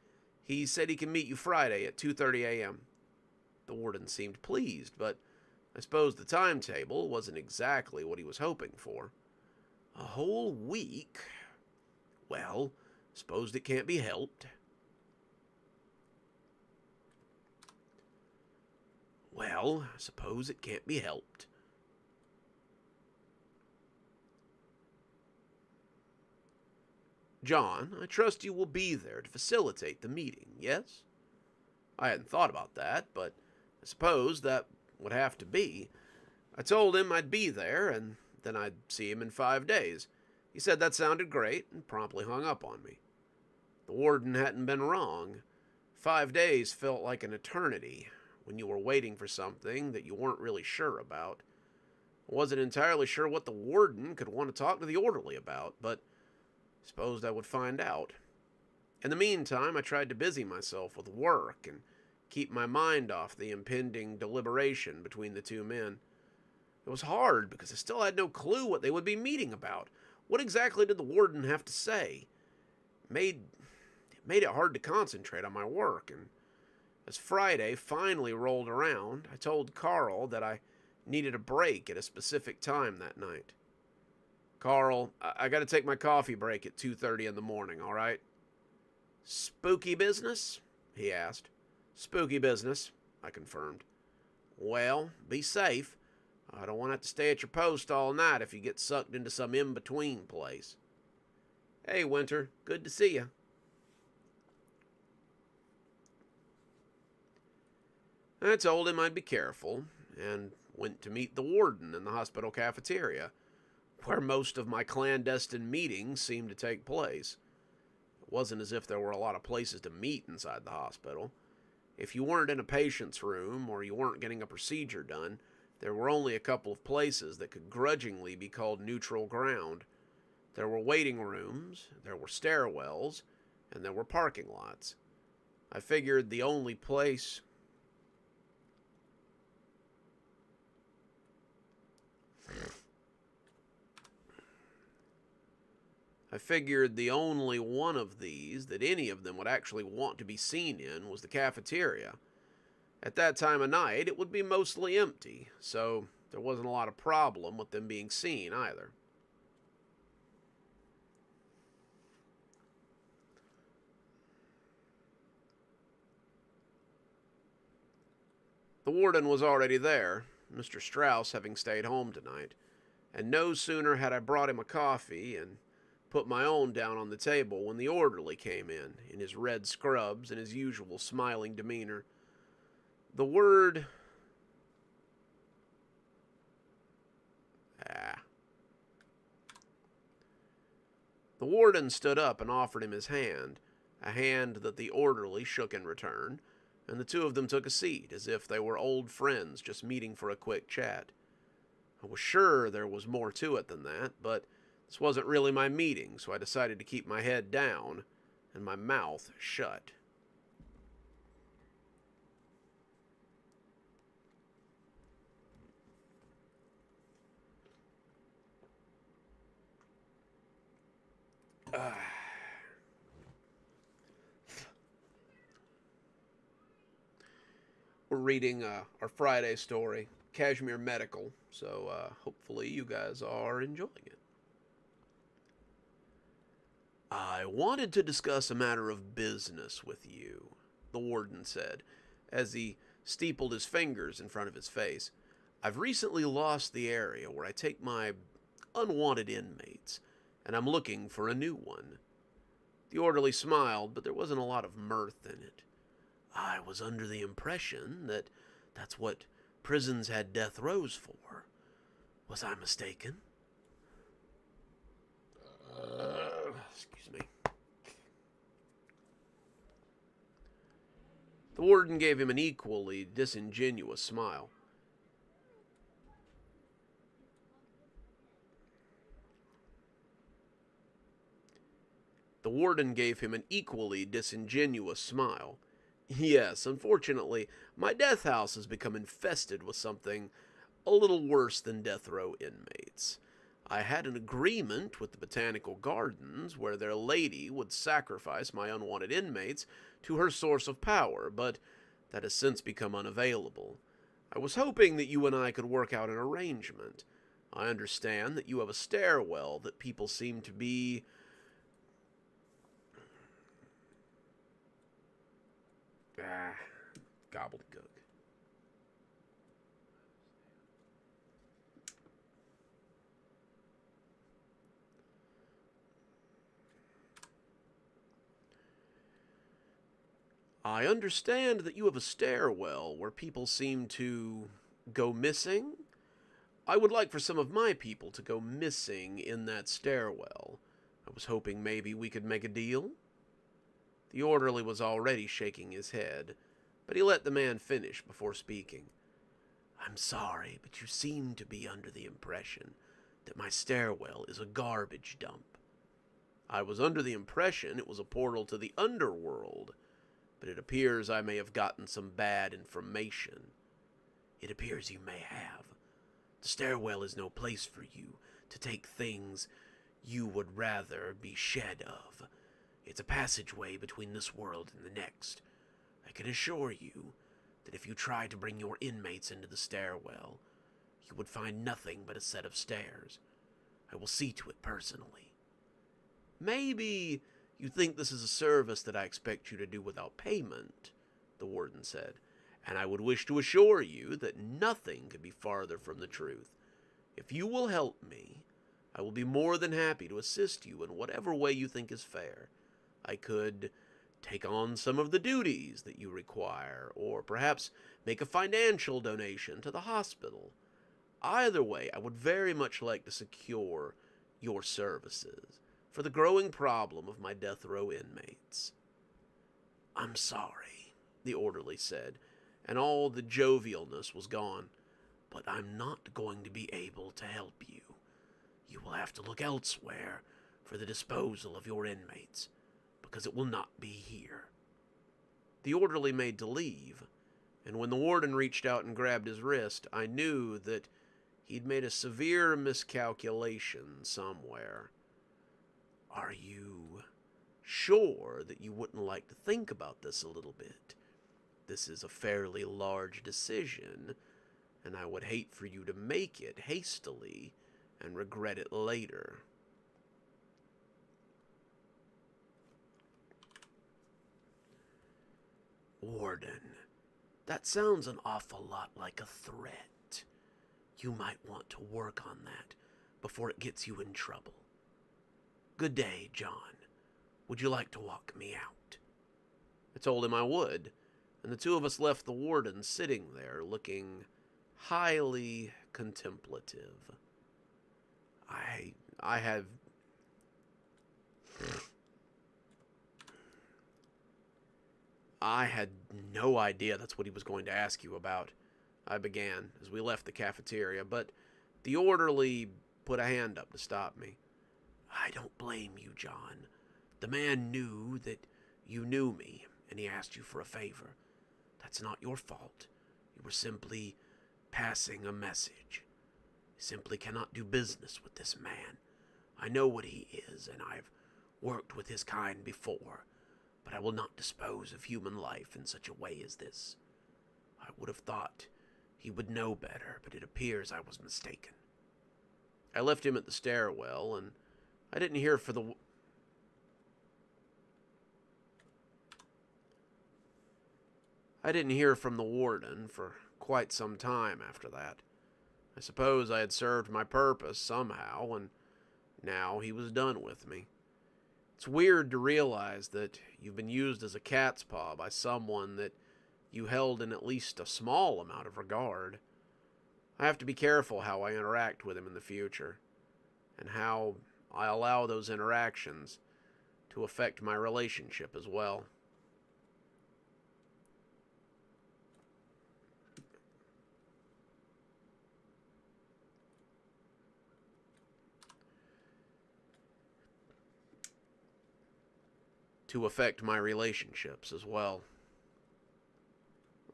He said he can meet you Friday at 2:30 a.m. The warden seemed pleased, but I suppose the timetable wasn't exactly what he was hoping for. "A whole week? Well, suppose it can't be helped." "Well, suppose it can't be helped." "John, I trust you will be there to facilitate the meeting, yes?" I hadn't thought about that, but I suppose that would have to be. I told him I'd be there, and then I'd see him in 5 days. He said that sounded great, and promptly hung up on me. The warden hadn't been wrong. 5 days felt like an eternity when you were waiting for something that you weren't really sure about. I wasn't entirely sure what the warden could want to talk to the orderly about, but I supposed I would find out. In the meantime, I tried to busy myself with work and keep my mind off the impending deliberation between the two men. It was hard because I still had no clue what they would be meeting about. What exactly did the warden have to say? It made it hard to concentrate on my work, and as Friday finally rolled around, I told Carl that I needed a break at a specific time that night. "Carl, I got to take my coffee break at 2:30 in the morning, all right?" "Spooky business?" he asked. "Spooky business," I confirmed. "Well, be safe. I don't want to have to stay at your post all night if you get sucked into some in-between place." "Hey, Winter. Good to see you." I told him I'd be careful, and went to meet the warden in the hospital cafeteria, where most of my clandestine meetings seemed to take place. It wasn't as if there were a lot of places to meet inside the hospital. If you weren't in a patient's room or you weren't getting a procedure done, there were only a couple of places that could grudgingly be called neutral ground. There were waiting rooms, there were stairwells, and there were parking lots. I figured the only place... I figured the only one of these that any of them would actually want to be seen in was the cafeteria. At that time of night, it would be mostly empty, so there wasn't a lot of problem with them being seen either. The warden was already there, Mr. Strauss having stayed home tonight, and no sooner had I brought him a coffee and put my own down on the table when the orderly came in his red scrubs and his usual smiling demeanor. The word... The warden stood up and offered him his hand, a hand that the orderly shook in return, and the two of them took a seat, as if they were old friends just meeting for a quick chat. I was sure there was more to it than that, but this wasn't really my meeting, so I decided to keep my head down and my mouth shut. We're reading our Friday story, Kashmir Medical, so hopefully you guys are enjoying it. I wanted to discuss a matter of business with you, the warden said, as he steepled his fingers in front of his face. I've recently lost the area where I take my unwanted inmates, and I'm looking for a new one. The orderly smiled, but there wasn't a lot of mirth in it. I was under the impression that that's what prisons had death rows for. Was I mistaken? Excuse me. The warden gave him an equally disingenuous smile. The warden gave him an equally disingenuous smile. Yes, unfortunately, my death house has become infested with something a little worse than death row inmates. I had an agreement with the Botanical Gardens where their lady would sacrifice my unwanted inmates to her source of power, but that has since become unavailable. I was hoping that you and I could work out an arrangement. I understand that you have a stairwell that people seem to be... gobbledygook. I understand that you have a stairwell where people seem to go missing. I would like for some of my people to go missing in that stairwell. I was hoping maybe we could make a deal. The orderly was already shaking his head, but he let the man finish before speaking. I'm sorry, but you seem to be under the impression that my stairwell is a garbage dump. I was under the impression it was a portal to the underworld, but it appears I may have gotten some bad information. It appears you may have. The stairwell is no place for you to take things you would rather be shed of. It's a passageway between this world and the next. I can assure you that if you try to bring your inmates into the stairwell, you would find nothing but a set of stairs. I will see to it personally. Maybe you think this is a service that I expect you to do without payment, the warden said, and I would wish to assure you that nothing could be farther from the truth. If you will help me, I will be more than happy to assist you in whatever way you think is fair. I could take on some of the duties that you require, or perhaps make a financial donation to the hospital. Either way, I would very much like to secure your services for the growing problem of my death row inmates. I'm sorry, the orderly said, and all the jovialness was gone, but I'm not going to be able to help you. You will have to look elsewhere for the disposal of your inmates, because it will not be here. The orderly made to leave, and when the warden reached out and grabbed his wrist, I knew that he'd made a severe miscalculation somewhere. Are you sure that you wouldn't like to think about this a little bit? This is a fairly large decision, and I would hate for you to make it hastily and regret it later. Warden, That sounds an awful lot like a threat. You might want to work on that before it gets you in trouble. Good day, John. Would you like to walk me out? I told him I would, and the two of us left the warden sitting there looking highly contemplative. I have... I had no idea that's what he was going to ask you about, I began as we left the cafeteria, but the orderly put a hand up to stop me. I don't blame you, John. The man knew that you knew me, and he asked you for a favor. That's not your fault. You were simply passing a message. You simply cannot do business with this man. I know what he is, and I've worked with his kind before, but I will not dispose of human life in such a way as this. I would have thought he would know better, but it appears I was mistaken. I left him at the stairwell, and I didn't hear from the warden for quite some time after that. I suppose I had served my purpose somehow, and now he was done with me. It's weird to realize that you've been used as a cat's paw by someone that you held in at least a small amount of regard. I have to be careful how I interact with him in the future, and how I allow those interactions to affect my relationship as well.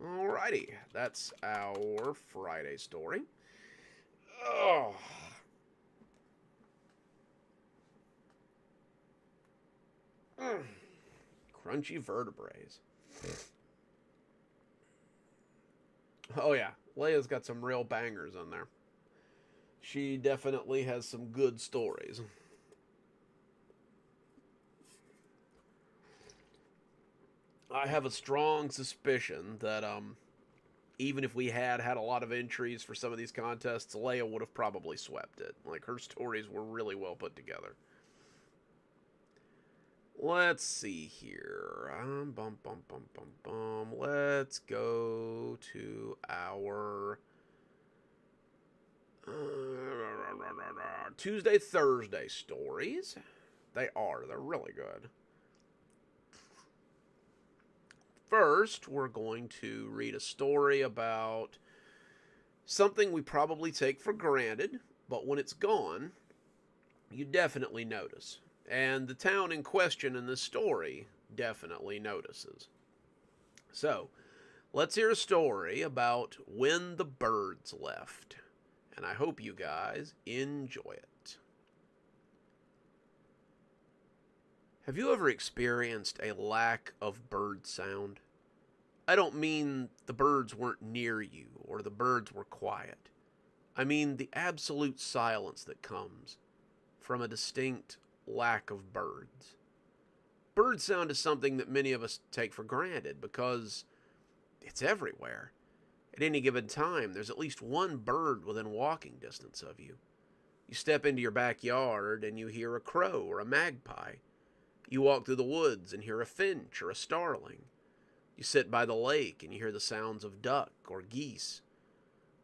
Alrighty, that's our Friday story. Oh. Crunchy vertebrae. Oh yeah, Leia's got some real bangers on there. She definitely has some good stories. I have a strong suspicion that even if we had a lot of entries for some of these contests, Leia would have probably swept it. Like, her stories were really well put together. Let's see here. Let's go to our Tuesday, Thursday stories. They're really good. First, we're going to read a story about something we probably take for granted, but when it's gone, you definitely notice. And the town in question in this story definitely notices. So, let's hear a story about When the Birds Left. And I hope you guys enjoy it. Have you ever experienced a lack of bird sound? I don't mean the birds weren't near you or the birds were quiet. I mean the absolute silence that comes from a distinct lack of birds. Bird sound is something that many of us take for granted because it's everywhere. At any given time, there's at least one bird within walking distance of you. You step into your backyard and you hear a crow or a magpie. You walk through the woods and hear a finch or a starling. You sit by the lake and you hear the sounds of duck or geese.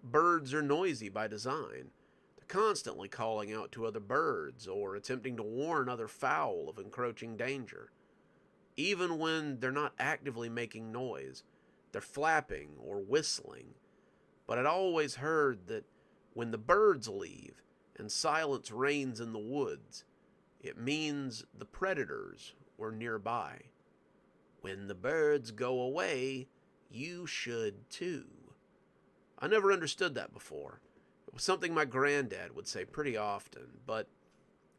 Birds are noisy by design. They're constantly calling out to other birds or attempting to warn other fowl of encroaching danger. Even when they're not actively making noise, they're flapping or whistling. But I'd always heard that when the birds leave and silence reigns in the woods, it means the predators were nearby. When the birds go away, you should too. I never understood that before. It was something my granddad would say pretty often, but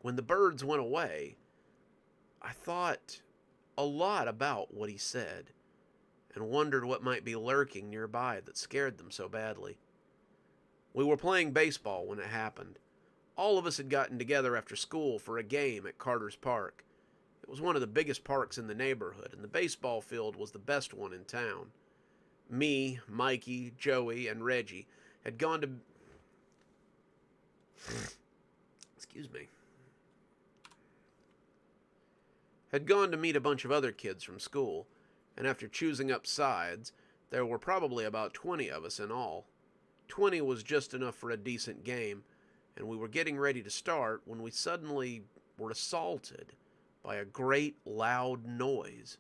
when the birds went away, I thought a lot about what he said and wondered what might be lurking nearby that scared them so badly. We were playing baseball when it happened. All of us had gotten together after school for a game at Carter's Park. It was one of the biggest parks in the neighborhood, and the baseball field was the best one in town. Me, Mikey, Joey, and Reggie had gone to... Excuse me. Had gone to meet a bunch of other kids from school, and after choosing up sides, there were probably about 20 of us in all. 20 was just enough for a decent game, and we were getting ready to start when we suddenly were assaulted by a great loud noise.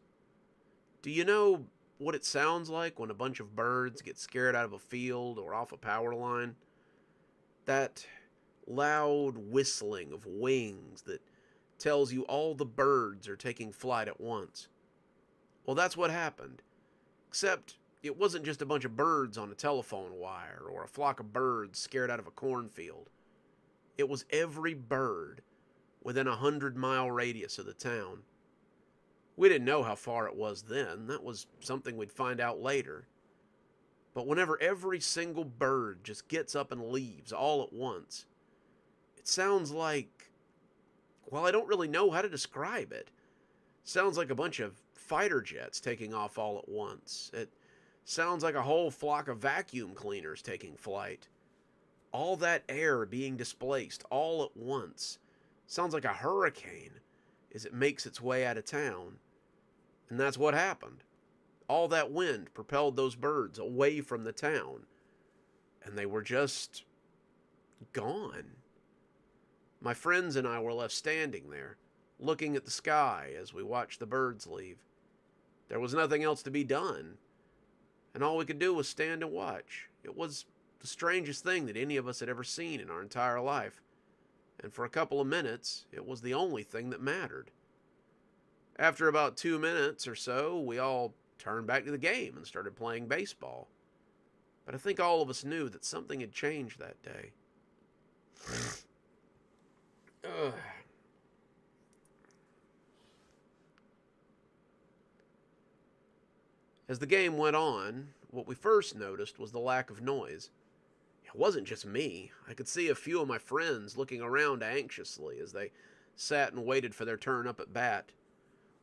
Do you know what it sounds like when a bunch of birds get scared out of a field or off a power line? That loud whistling of wings that tells you all the birds are taking flight at once. Well, that's what happened. Except it wasn't just a bunch of birds on a telephone wire or a flock of birds scared out of a cornfield. It was every bird within a 100-mile radius of the town. We didn't know how far it was then. That was something we'd find out later. But whenever every single bird just gets up and leaves all at once, it sounds like, well, I don't really know how to describe it. Sounds like a bunch of fighter jets taking off all at once. It sounds like a whole flock of vacuum cleaners taking flight. All that air being displaced all at once. Sounds like a hurricane as it makes its way out of town. And that's what happened. All that wind propelled those birds away from the town. And they were just gone. My friends and I were left standing there, looking at the sky as we watched the birds leave. There was nothing else to be done, and all we could do was stand and watch. It was the strangest thing that any of us had ever seen in our entire life, and for a couple of minutes, it was the only thing that mattered. After about 2 minutes or so, we all turned back to the game and started playing baseball. But I think all of us knew that something had changed that day. Ugh. As the game went on, what we first noticed was the lack of noise. It wasn't just me. I could see a few of my friends looking around anxiously as they sat and waited for their turn up at bat.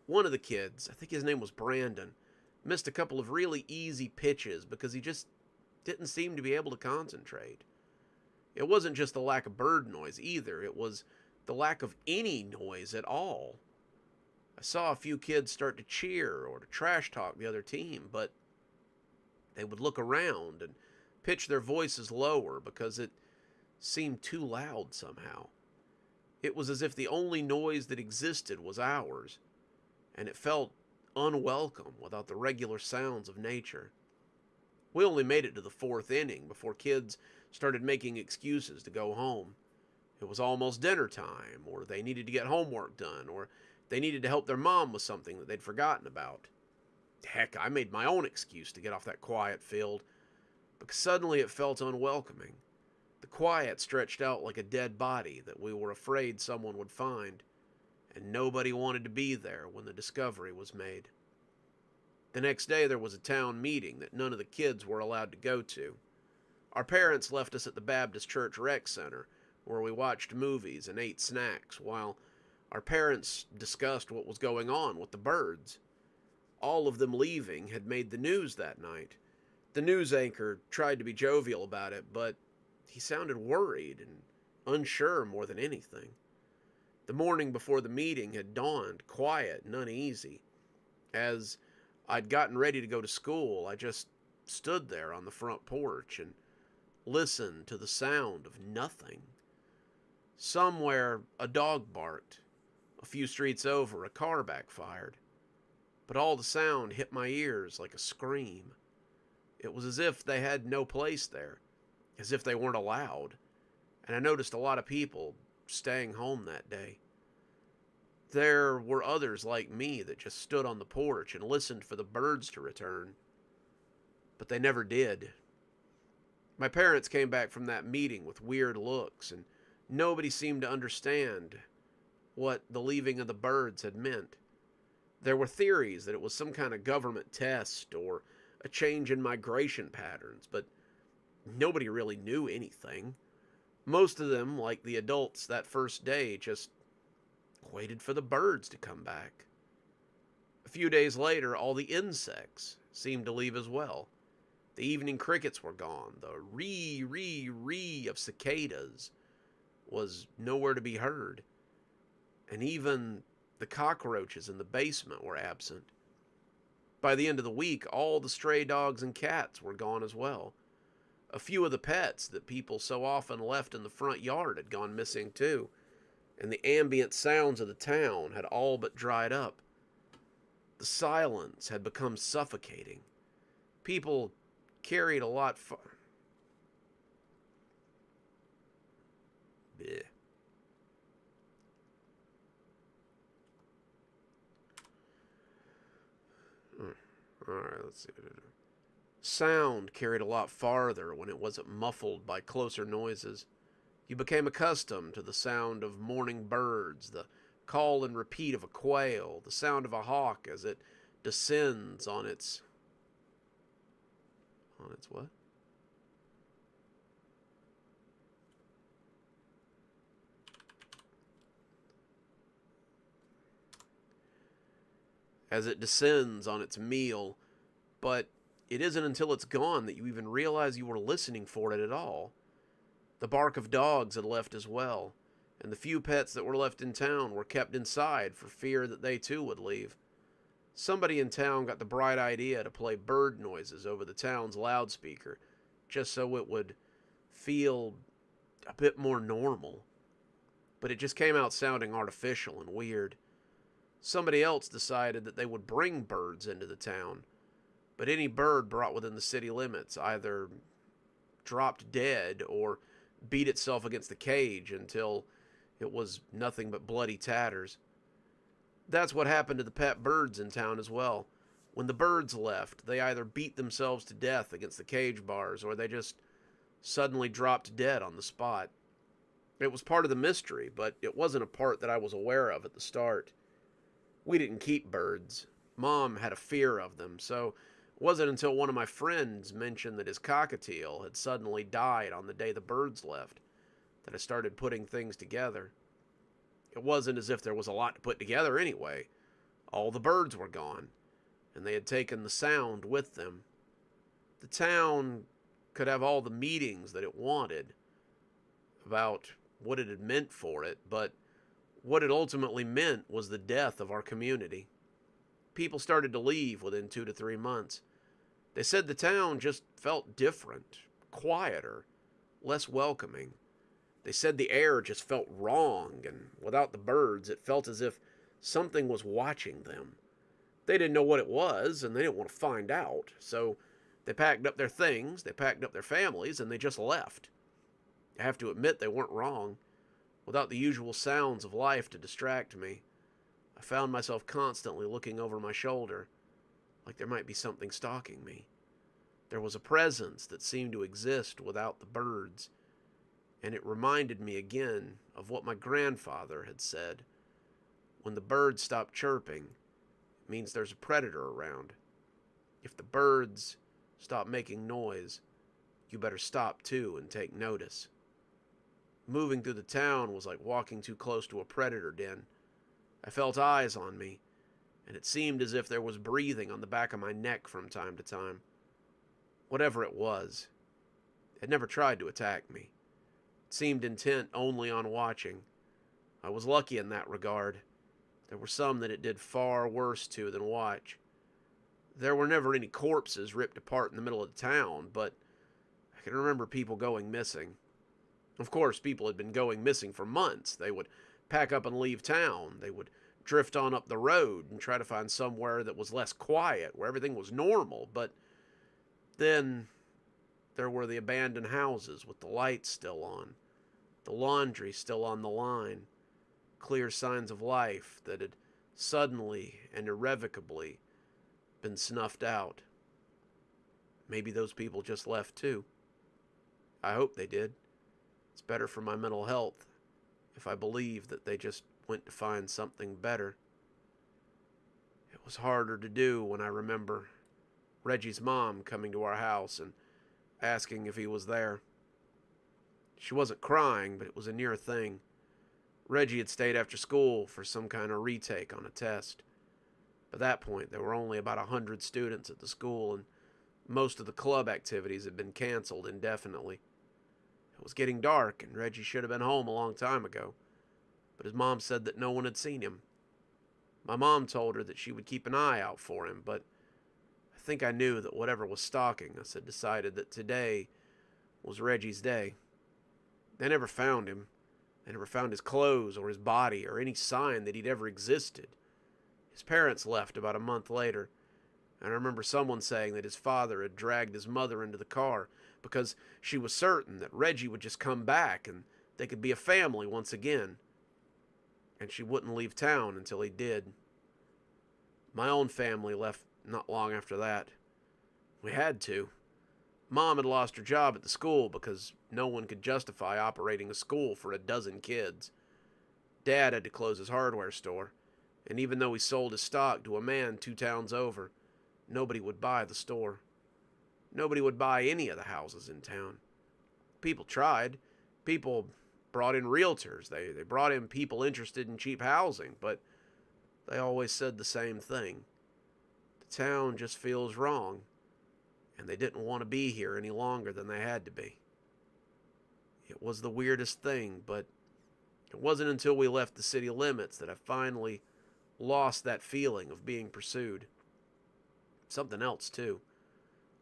One of the kids, I think his name was Brandon, missed a couple of really easy pitches because he just didn't seem to be able to concentrate. It wasn't just the lack of bird noise either. It was the lack of any noise at all. I saw a few kids start to cheer or to trash talk the other team, but they would look around and pitch their voices lower because it seemed too loud somehow. It was as if the only noise that existed was ours, and it felt unwelcome without the regular sounds of nature. We only made it to the 4th inning before kids started making excuses to go home. It was almost dinner time, or they needed to get homework done, or they needed to help their mom with something that they'd forgotten about. Heck, I made my own excuse to get off that quiet field, because suddenly it felt unwelcoming. The quiet stretched out like a dead body that we were afraid someone would find, and nobody wanted to be there when the discovery was made. The next day there was a town meeting that none of the kids were allowed to go to. Our parents left us at the Baptist Church Rec Center, where we watched movies and ate snacks, while our parents discussed what was going on with the birds. All of them leaving had made the news that night. The news anchor tried to be jovial about it, but he sounded worried and unsure more than anything. The morning before the meeting had dawned quiet and uneasy. As I'd gotten ready to go to school, I just stood there on the front porch and listened to the sound of nothing. Somewhere, a dog barked. A few streets over, a car backfired. But all the sound hit my ears like a scream. It was as if they had no place there, as if they weren't allowed. And I noticed a lot of people staying home that day. There were others like me that just stood on the porch and listened for the birds to return. But they never did. My parents came back from that meeting with weird looks, and nobody seemed to understand what the leaving of the birds had meant. There were theories that it was some kind of government test or a change in migration patterns, but nobody really knew anything. Most of them, like the adults that first day, just waited for the birds to come back. A few days later, all the insects seemed to leave as well. The evening crickets were gone. The ree of cicadas was nowhere to be heard. And even the cockroaches in the basement were absent. By the end of the week, all the stray dogs and cats were gone as well. A few of the pets that people so often left in the front yard had gone missing too, and the ambient sounds of the town had all but dried up. The silence had become suffocating. People carried a lot Bleh. Alright, let's see. Sound carried a lot farther when it wasn't muffled by closer noises. You became accustomed to the sound of morning birds, the call and repeat of a quail, the sound of a hawk as it descends on its what? As it descends on its meal, but it isn't until it's gone that you even realize you were listening for it at all. The bark of dogs had left as well, and the few pets that were left in town were kept inside for fear that they too would leave. Somebody in town got the bright idea to play bird noises over the town's loudspeaker, just so it would feel a bit more normal. But it just came out sounding artificial and weird. Somebody else decided that they would bring birds into the town, but any bird brought within the city limits either dropped dead or beat itself against the cage until it was nothing but bloody tatters. That's what happened to the pet birds in town as well. When the birds left, they either beat themselves to death against the cage bars or they just suddenly dropped dead on the spot. It was part of the mystery, but it wasn't a part that I was aware of at the start. We didn't keep birds. Mom had a fear of them, so it wasn't until one of my friends mentioned that his cockatiel had suddenly died on the day the birds left that I started putting things together. It wasn't as if there was a lot to put together anyway. All the birds were gone, and they had taken the sound with them. The town could have all the meetings that it wanted about what it had meant for it, but what it ultimately meant was the death of our community. People started to leave within 2 to 3 months. They said the town just felt different, quieter, less welcoming. They said the air just felt wrong, and without the birds, it felt as if something was watching them. They didn't know what it was, and they didn't want to find out, so they packed up their things, they packed up their families, and they just left. I have to admit they weren't wrong. Without the usual sounds of life to distract me, I found myself constantly looking over my shoulder, like there might be something stalking me. There was a presence that seemed to exist without the birds, and it reminded me again of what my grandfather had said. When the birds stop chirping, it means there's a predator around. If the birds stop making noise, you better stop too and take notice. Moving through the town was like walking too close to a predator den. I felt eyes on me, and it seemed as if there was breathing on the back of my neck from time to time. Whatever it was, it never tried to attack me. It seemed intent only on watching. I was lucky in that regard. There were some that it did far worse to than watch. There were never any corpses ripped apart in the middle of the town, but I can remember people going missing. Of course, people had been going missing for months. They would pack up and leave town. They would drift on up the road and try to find somewhere that was less quiet, where everything was normal. But then there were the abandoned houses with the lights still on, the laundry still on the line, clear signs of life that had suddenly and irrevocably been snuffed out. Maybe those people just left too. I hope they did. It's better for my mental health if I believe that they just went to find something better. It was harder to do when I remember Reggie's mom coming to our house and asking if he was there. She wasn't crying, but it was a near thing. Reggie had stayed after school for some kind of retake on a test. By that point, there were only about 100 students at the school, and Most of the club activities had been canceled indefinitely. It was getting dark, and Reggie should have been home a long time ago, but his mom said that no one had seen him. My mom told her that she would keep an eye out for him, but I think I knew that whatever was stalking us had decided that today was Reggie's day. They never found him. They never found his clothes or his body or any sign that he'd ever existed. His parents left about a month later, and I remember someone saying that his father had dragged his mother into the car because she was certain that Reggie would just come back and they could be a family once again. And she wouldn't leave town until he did. My own family left not long after that. We had to. Mom had lost her job at the school because no one could justify operating a school for a dozen kids. Dad had to close his hardware store, and even though he sold his stock to a man 2 towns over, nobody would buy the store. Nobody would buy any of the houses in town. People tried. People brought in realtors. They brought in people interested in cheap housing, but they always said the same thing. The town just feels wrong, and they didn't want to be here any longer than they had to be. It was the weirdest thing, but it wasn't until we left the city limits that I finally lost that feeling of being pursued. Something else, too.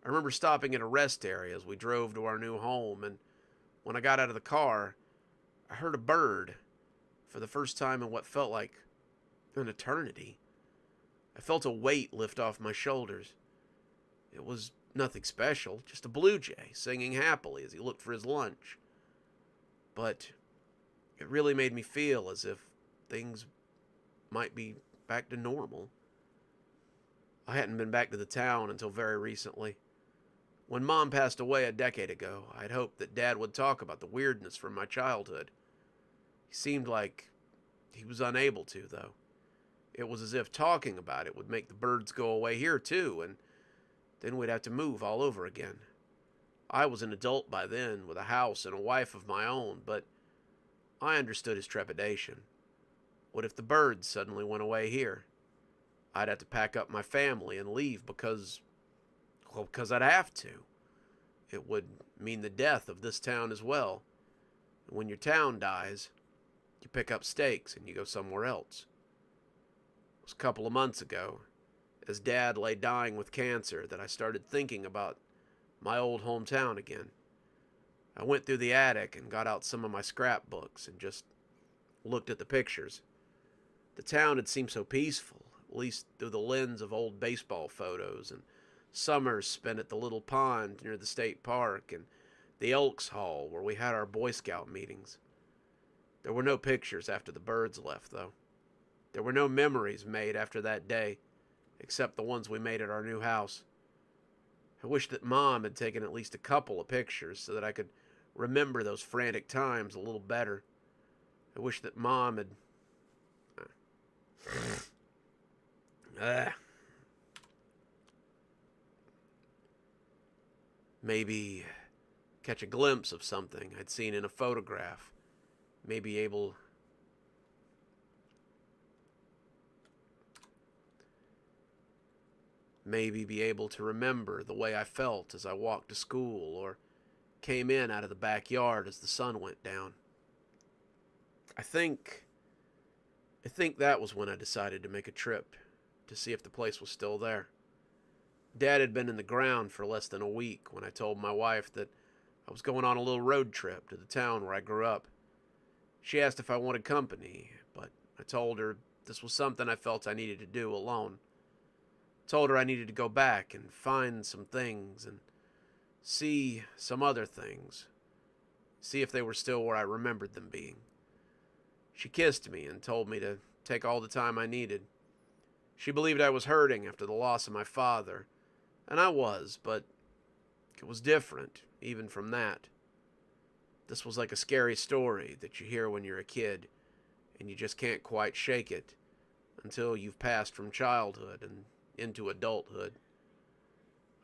I remember stopping at a rest area as we drove to our new home, and when I got out of the car, I heard a bird for the first time in what felt like an eternity. I felt a weight lift off my shoulders. It was nothing special, just a blue jay singing happily as he looked for his lunch. But it really made me feel as if things might be back to normal. I hadn't been back to the town until very recently. When Mom passed away a decade ago, I'd hoped that Dad would talk about the weirdness from my childhood. He seemed like he was unable to, though. It was as if talking about it would make the birds go away here, too, and then we'd have to move all over again. I was an adult by then, with a house and a wife of my own, but I understood his trepidation. What if the birds suddenly went away here? I'd have to pack up my family and leave because I'd have to. It would mean the death of this town as well. And when your town dies, you pick up stakes and you go somewhere else. It was a couple of months ago, as Dad lay dying with cancer, that I started thinking about my old hometown again. I went through the attic and got out some of my scrapbooks and just looked at the pictures. The town had seemed so peaceful, at least through the lens of old baseball photos and summers spent at the little pond near the state park and the Elks Hall where we had our Boy Scout meetings. There were no pictures after the birds left, though. There were no memories made after that day, except the ones we made at our new house. I wish that Mom had taken at least a couple of pictures so that I could remember those frantic times a little better. I wish that Mom had... Maybe catch a glimpse of something I'd seen in a photograph. Maybe be able to remember the way I felt as I walked to school or came in out of the backyard as the sun went down. I think that was when I decided to make a trip to see if the place was still there. Dad had been in the ground for less than a week when I told my wife that I was going on a little road trip to the town where I grew up. She asked if I wanted company, but I told her this was something I felt I needed to do alone. Told her I needed to go back and find some things and see some other things. See if they were still where I remembered them being. She kissed me and told me to take all the time I needed. She believed I was hurting after the loss of my father, and I was, but it was different, even from that. This was like a scary story that you hear when you're a kid, and you just can't quite shake it until you've passed from childhood and into adulthood.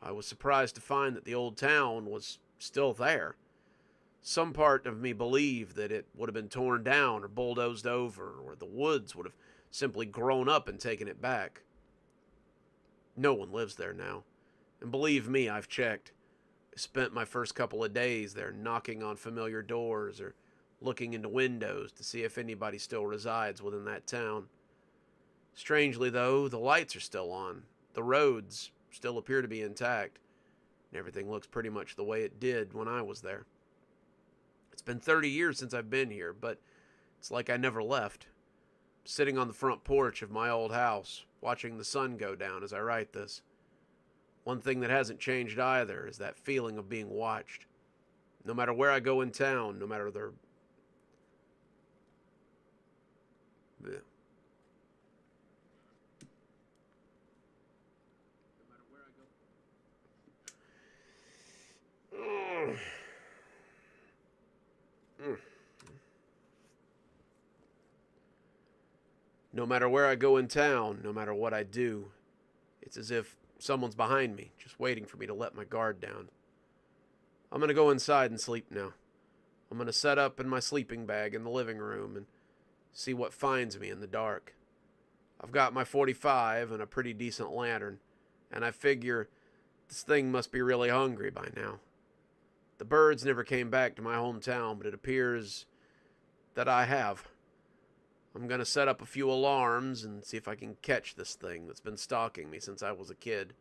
I was surprised to find that the old town was still there. Some part of me believed that it would have been torn down or bulldozed over, or the woods would have simply grown up and taken it back. No one lives there now, And believe me, I've checked. I spent my first couple of days there knocking on familiar doors or looking into windows to see if anybody still resides within that town. Strangely, though, the lights are still on. The roads still appear to be intact. And everything looks pretty much the way it did when I was there. It's been 30 years since I've been here, but it's like I never left. Sitting on the front porch of my old house, watching the sun go down as I write this. One thing that hasn't changed either is that feeling of being watched. No matter where I go in town, no matter the... No matter where I go in town, no matter what I do, it's as if someone's behind me, just waiting for me to let my guard down. I'm going to go inside and sleep now. I'm going to set up in my sleeping bag in the living room and see what finds me in the dark. I've got my 45 and a pretty decent lantern, and I figure this thing must be really hungry by now. The birds never came back to my hometown, but it appears that I have. I'm going to set up a few alarms and see if I can catch this thing that's been stalking me since I was a kid.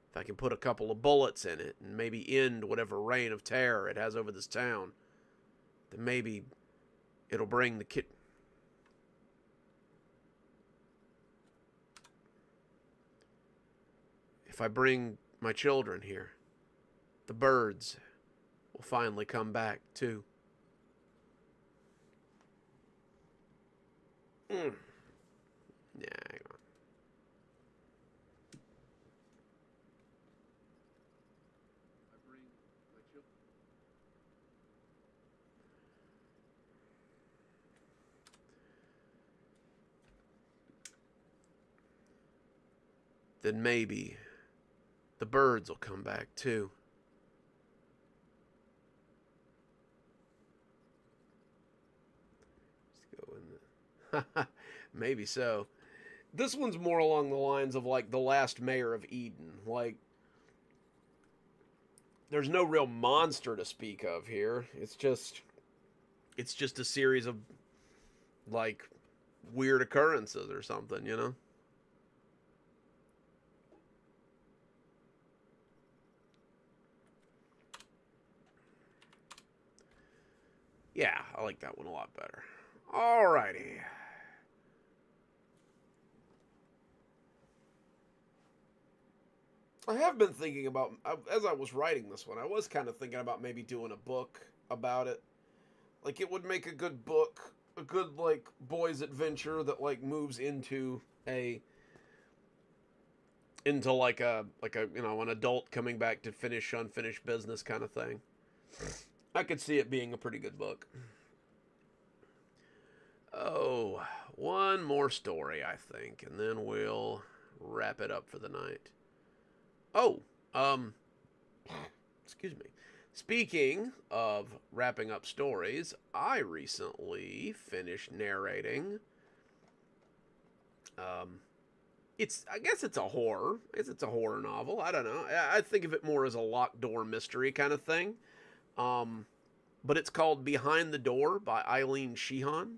If I can put a couple of bullets in it and maybe end whatever reign of terror it has over this town, then maybe it'll bring the kid... If I bring my children here, the birds will finally come back, too. Yeah, hang on. Then maybe the birds will come back too. Let's go in the... Maybe so. This one's more along the lines of like the last mayor of Eden. Like, there's no real monster to speak of here. It's just a series of like weird occurrences or something, you know? Yeah, I like that one a lot better. Alrighty. I have been thinking about, as I was writing this one, I was kind of thinking about maybe doing a book about it. Like, it would make a good book, a good, like, boys' adventure that, like, moves into like a, you know, an adult coming back to finish unfinished business kind of thing. I could see it being a pretty good book. Oh, one more story, I think, and then we'll wrap it up for the night. Oh, excuse me. Speaking of wrapping up stories, I recently finished narrating. I guess it's a horror. I guess it's a horror novel. I don't know. I think of it more as a locked door mystery kind of thing. But it's called Behind the Door by Eileen Sheehan.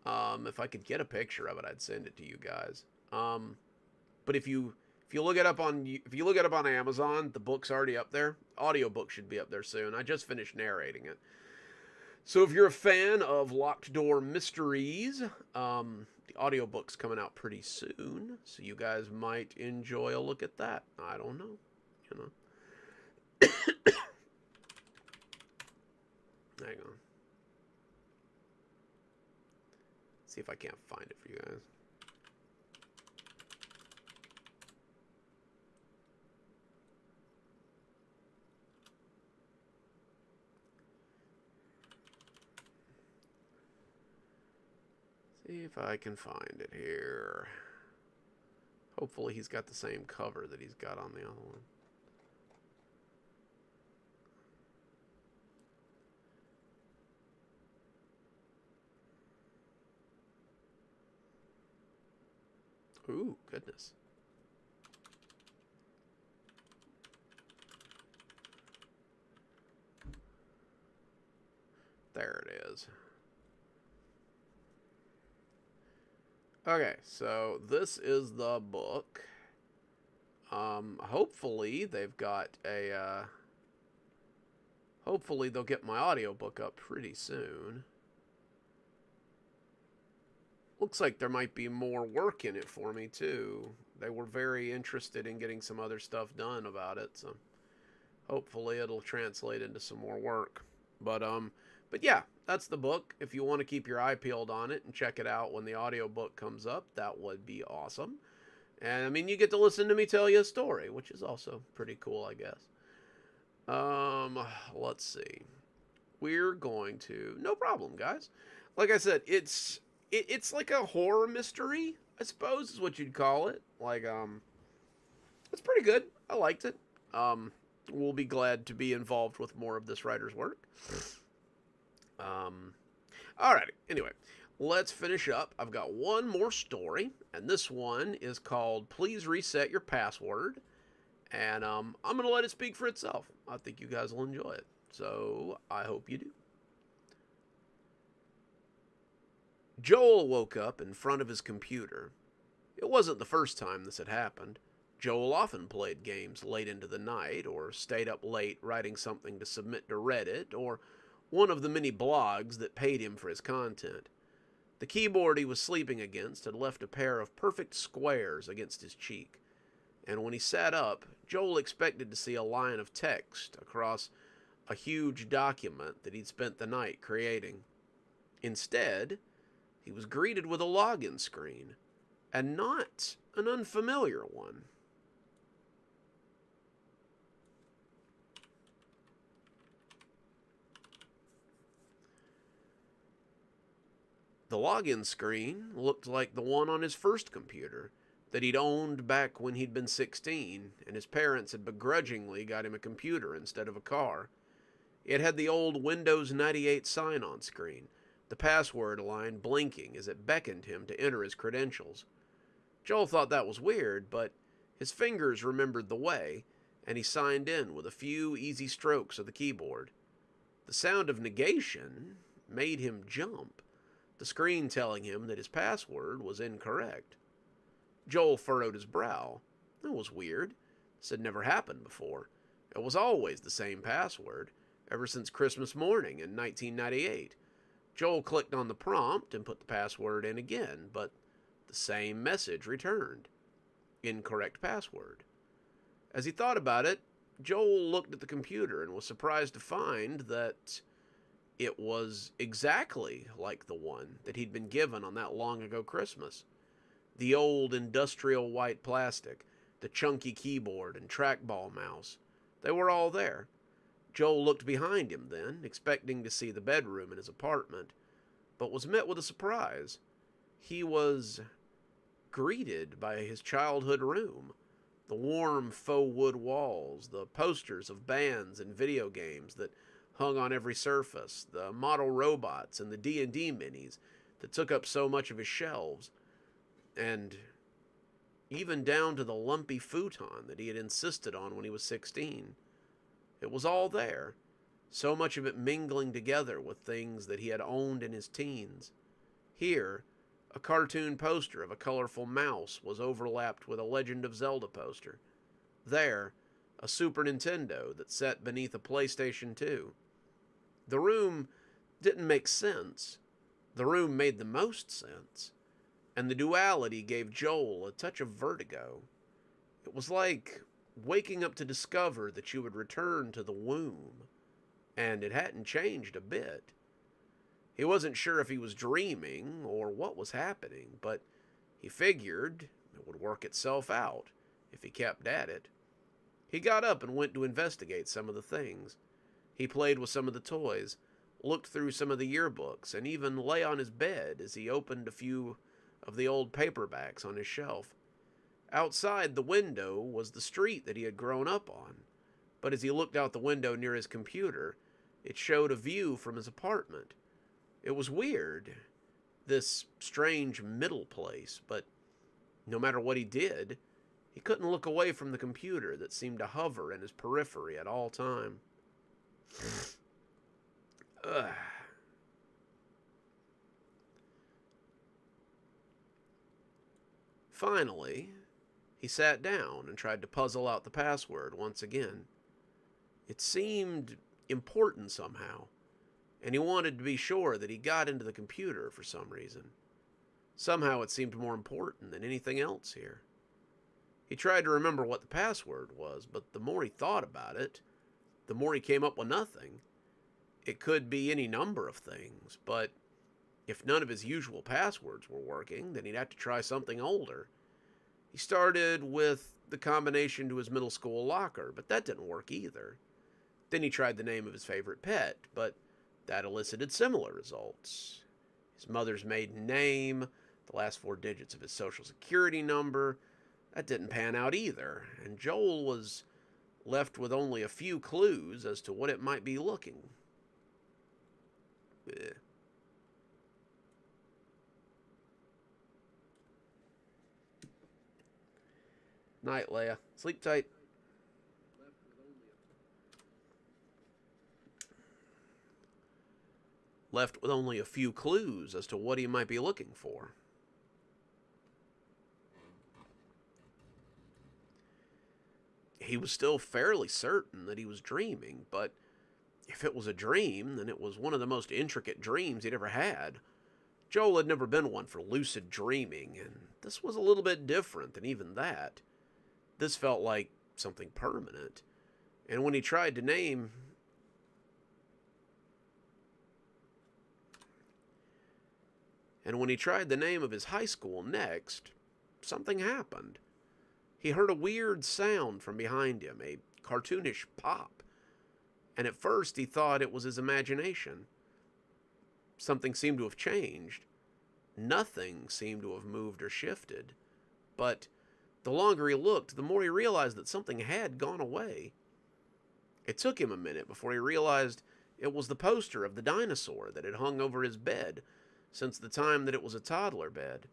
If I could get a picture of it, I'd send it to you guys. But if you look it up on Amazon, the book's already up there. Audiobook should be up there soon. I just finished narrating it. So if you're a fan of locked door mysteries, the audiobook's coming out pretty soon, so you guys might enjoy a look at that. I don't know, you know. Hang on. See if I can't find it for you guys. See if I can find it here. Hopefully he's got the same cover that he's got on the other one. Ooh, goodness. There it is. Okay, so this is the book. Hopefully they've got a, hopefully they'll get my audiobook up pretty soon. Looks like there might be more work in it for me, too. They were very interested in getting some other stuff done about it, so hopefully it'll translate into some more work. But yeah, that's the book. If you want to keep your eye peeled on it and check it out when the audiobook comes up, that would be awesome. And, I mean, you get to listen to me tell you a story, which is also pretty cool, I guess. Let's see. We're going to... No problem, guys. Like I said, it's like a horror mystery, I suppose is what you'd call it. Like, it's pretty good. I liked it. We'll be glad to be involved with more of this writer's work. Alrighty. Anyway, let's finish up. I've got one more story, and this one is called Please Reset Your Password. And I'm going to let it speak for itself. I think you guys will enjoy it. So, I hope you do. Joel woke up in front of his computer. It wasn't the first time this had happened. Joel often played games late into the night, or stayed up late writing something to submit to Reddit, or one of the many blogs that paid him for his content. The keyboard he was sleeping against had left a pair of perfect squares against his cheek, and when he sat up, Joel expected to see a line of text across a huge document that he'd spent the night creating. Instead, he was greeted with a login screen, and not an unfamiliar one. The login screen looked like the one on his first computer that he'd owned back when he'd been 16, and his parents had begrudgingly got him a computer instead of a car. It had the old Windows 98 sign-on screen, the password line blinking as it beckoned him to enter his credentials. Joel thought that was weird, but his fingers remembered the way, and he signed in with a few easy strokes of the keyboard. The sound of negation made him jump, the screen telling him that his password was incorrect. Joel furrowed his brow. That was weird. This had never happened before. It was always the same password, ever since Christmas morning in 1998. Joel clicked on the prompt and put the password in again, but the same message returned. Incorrect password. As he thought about it, Joel looked at the computer and was surprised to find that it was exactly like the one that he'd been given on that long-ago Christmas. The old industrial white plastic, the chunky keyboard and trackball mouse. They were all there. Joel looked behind him then, expecting to see the bedroom in his apartment, but was met with a surprise. He was greeted by his childhood room. The warm faux wood walls, the posters of bands and video games that hung on every surface, the model robots and the D&D minis that took up so much of his shelves, and even down to the lumpy futon that he had insisted on when he was 16. It was all there, so much of it mingling together with things that he had owned in his teens. Here, a cartoon poster of a colorful mouse was overlapped with a Legend of Zelda poster. There, a Super Nintendo that sat beneath a PlayStation 2. The room didn't make sense. The room made the most sense. And the duality gave Joel a touch of vertigo. It was like waking up to discover that you would return to the womb, and it hadn't changed a bit. He wasn't sure if he was dreaming or what was happening, but he figured it would work itself out if he kept at it. He got up and went to investigate some of the things. He played with some of the toys, looked through some of the yearbooks, and even lay on his bed as he opened a few of the old paperbacks on his shelf. Outside the window was the street that he had grown up on, but as he looked out the window near his computer, it showed a view from his apartment. It was weird, this strange middle place, but no matter what he did, he couldn't look away from the computer that seemed to hover in his periphery at all time. Finally, he sat down and tried to puzzle out the password once again. It seemed important somehow, and he wanted to be sure that he got into the computer for some reason. Somehow it seemed more important than anything else here. He tried to remember what the password was, but the more he thought about it, the more he came up with nothing. It could be any number of things, but if none of his usual passwords were working, then he'd have to try something older. He started with the combination to his middle school locker, but that didn't work either. Then he tried the name of his favorite pet, but that elicited similar results. His mother's maiden name, the last 4 digits of his social security number, that didn't pan out either, and Joel was left with only a few clues as to what it might be looking. Night, Leia. Sleep tight. Left with only a few clues as to what he might be looking for. He was still fairly certain that he was dreaming, but if it was a dream, then it was one of the most intricate dreams he'd ever had. Joel had never been one for lucid dreaming, and this was a little bit different than even that. This felt like something permanent, and when he tried to name... And when he tried the name of his high school next, something happened. He heard a weird sound from behind him, a cartoonish pop, and at first he thought it was his imagination. Something seemed to have changed. Nothing seemed to have moved or shifted, but the longer he looked, the more he realized that something had gone away. It took him a minute before he realized it was the poster of the dinosaur that had hung over his bed since the time that it was a toddler bed.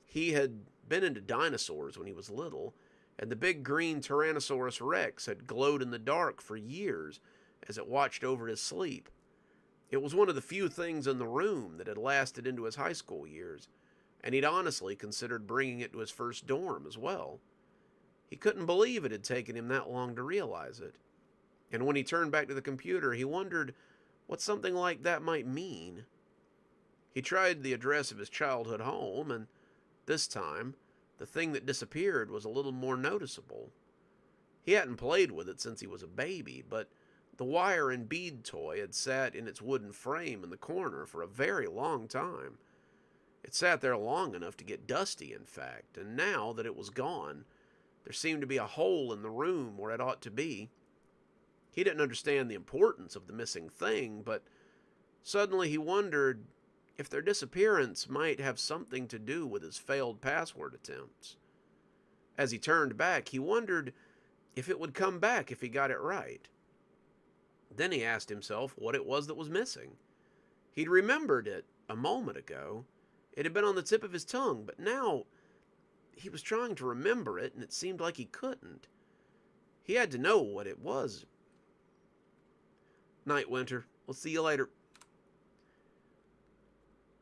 He had been into dinosaurs when he was little, and the big green Tyrannosaurus Rex had glowed in the dark for years as it watched over his sleep. It was one of the few things in the room that had lasted into his high school years, and he'd honestly considered bringing it to his first dorm as well. He couldn't believe it had taken him that long to realize it. And when he turned back to the computer, he wondered what something like that might mean. He tried the address of his childhood home, and this time, the thing that disappeared was a little more noticeable. He hadn't played with it since he was a baby, but the wire and bead toy had sat in its wooden frame in the corner for a very long time. It sat there long enough to get dusty, in fact, and now that it was gone, there seemed to be a hole in the room where it ought to be. He didn't understand the importance of the missing thing, but suddenly he wondered if their disappearance might have something to do with his failed password attempts. As he turned back, he wondered if it would come back if he got it right. Then he asked himself what it was that was missing. He'd remembered it a moment ago. It had been on the tip of his tongue, but now he was trying to remember it, and it seemed like he couldn't. He had to know what it was. Night, Winter. We'll see you later.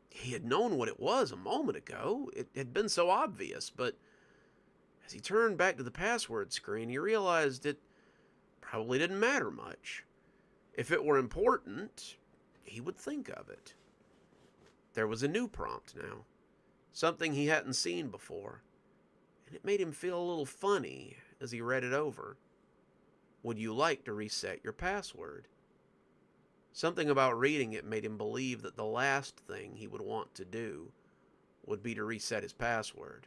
He had known what it was a moment ago. It had been so obvious, but as he turned back to the password screen, he realized it probably didn't matter much. If it were important, he would think of it. There was a new prompt now, something he hadn't seen before, and it made him feel a little funny as he read it over. Would you like to reset your password? Something about reading it made him believe that the last thing he would want to do would be to reset his password.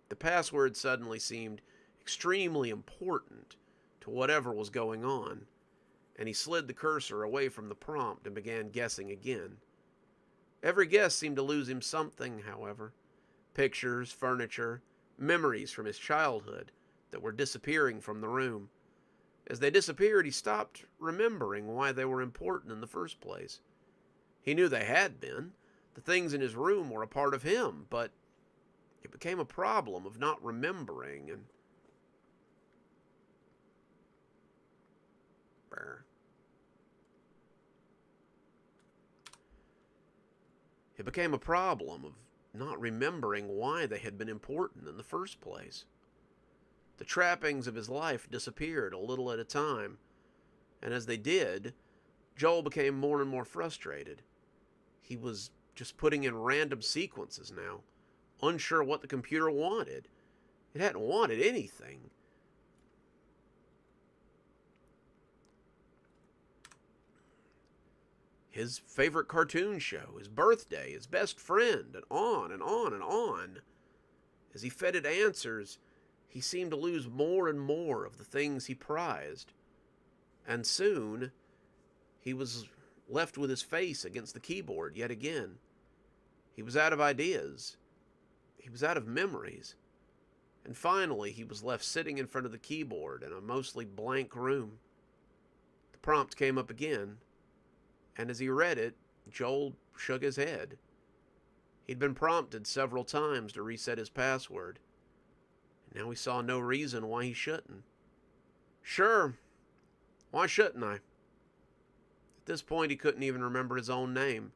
The password suddenly seemed extremely important to whatever was going on, and he slid the cursor away from the prompt and began guessing again. Every guess seemed to lose him something, however. Pictures, furniture, memories from his childhood that were disappearing from the room. As they disappeared, he stopped remembering why they were important in the first place. He knew they had been. The things in his room were a part of him, but it became a problem of not remembering, and it became a problem of not remembering why they had been important in the first place. The trappings of his life disappeared a little at a time, and as they did, Joel became more and more frustrated. He was just putting in random sequences now, unsure what the computer wanted. It hadn't wanted anything. His favorite cartoon show, his birthday, his best friend, and on and on and on. As he fed it answers, he seemed to lose more and more of the things he prized. And soon, he was left with his face against the keyboard yet again. He was out of ideas. He was out of memories. And finally, he was left sitting in front of the keyboard in a mostly blank room. The prompt came up again, and as he read it, Joel shook his head. He'd been prompted several times to reset his password, and now he saw no reason why he shouldn't. Sure, why shouldn't I? At this point, he couldn't even remember his own name.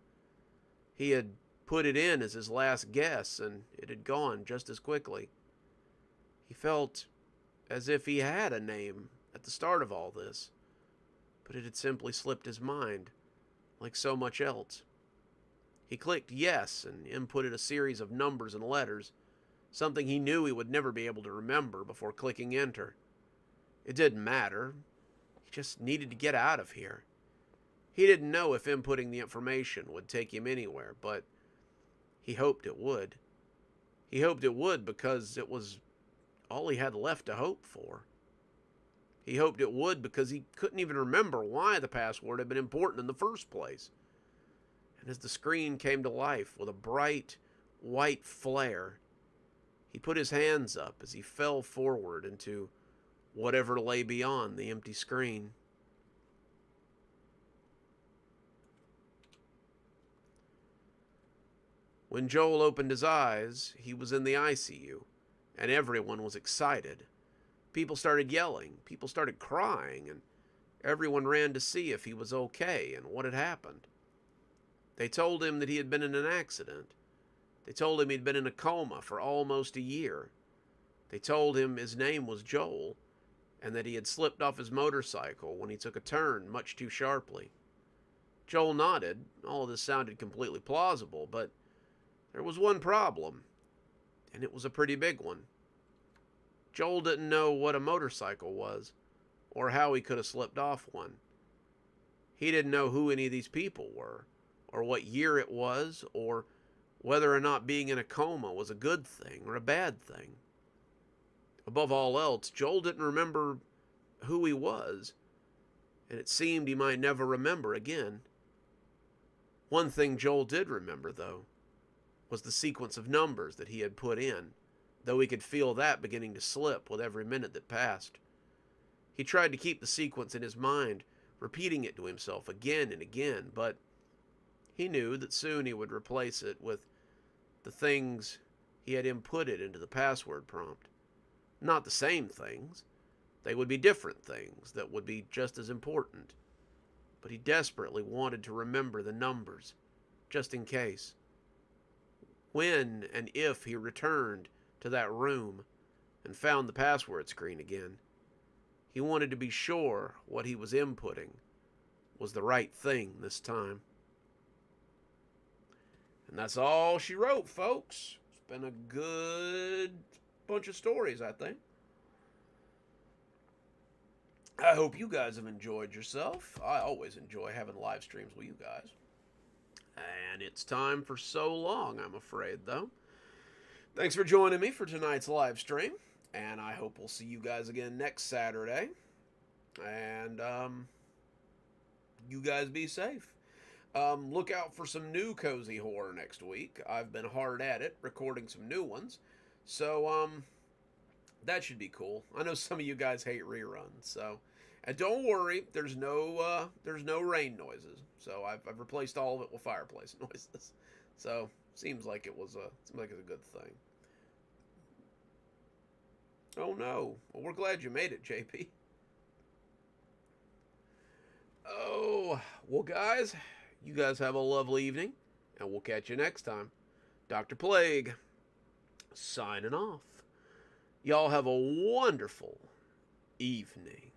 He had put it in as his last guess, and it had gone just as quickly. He felt as if he had a name at the start of all this, but it had simply slipped his mind, like so much else. He clicked yes and inputted a series of numbers and letters, something he knew he would never be able to remember before clicking enter. It didn't matter. He just needed to get out of here. He didn't know if inputting the information would take him anywhere, but he hoped it would. He hoped it would because it was all he had left to hope for. He hoped it would because he couldn't even remember why the password had been important in the first place. And as the screen came to life with a bright, white flare, he put his hands up as he fell forward into whatever lay beyond the empty screen. When Joel opened his eyes, he was in the ICU, and everyone was excited. People started yelling, people started crying, and everyone ran to see if he was okay and what had happened. They told him that he had been in an accident. They told him he'd been in a coma for almost a year. They told him his name was Joel, and that he had slipped off his motorcycle when he took a turn much too sharply. Joel nodded. All of this sounded completely plausible, but there was one problem, and it was a pretty big one. Joel didn't know what a motorcycle was, or how he could have slipped off one. He didn't know who any of these people were, or what year it was, or whether or not being in a coma was a good thing or a bad thing. Above all else, Joel didn't remember who he was, and it seemed he might never remember again. One thing Joel did remember, though, was the sequence of numbers that he had put in, though he could feel that beginning to slip with every minute that passed. He tried to keep the sequence in his mind, repeating it to himself again and again, but he knew that soon he would replace it with the things he had inputted into the password prompt. Not the same things. They would be different things that would be just as important. But he desperately wanted to remember the numbers, just in case. When and if he returned to that room and found the password screen again, he wanted to be sure what he was inputting was the right thing this time. And that's all she wrote, folks. It's been a good bunch of stories, I think. I hope you guys have enjoyed yourself. I always enjoy having live streams with you guys. And it's time for so long, I'm afraid, though. Thanks for joining me for tonight's live stream. And I hope we'll see you guys again next Saturday. And you guys be safe. Look out for some new cozy horror next week. I've been hard at it, recording some new ones. So, that should be cool. I know some of you guys hate reruns, so. And don't worry, there's no rain noises. So I've replaced all of it with fireplace noises. So seems like it's a good thing. Oh no. Well, we're glad you made it, JP. Oh, well guys, you guys have a lovely evening, and we'll catch you next time. Dr. Plague, signing off. Y'all have a wonderful evening.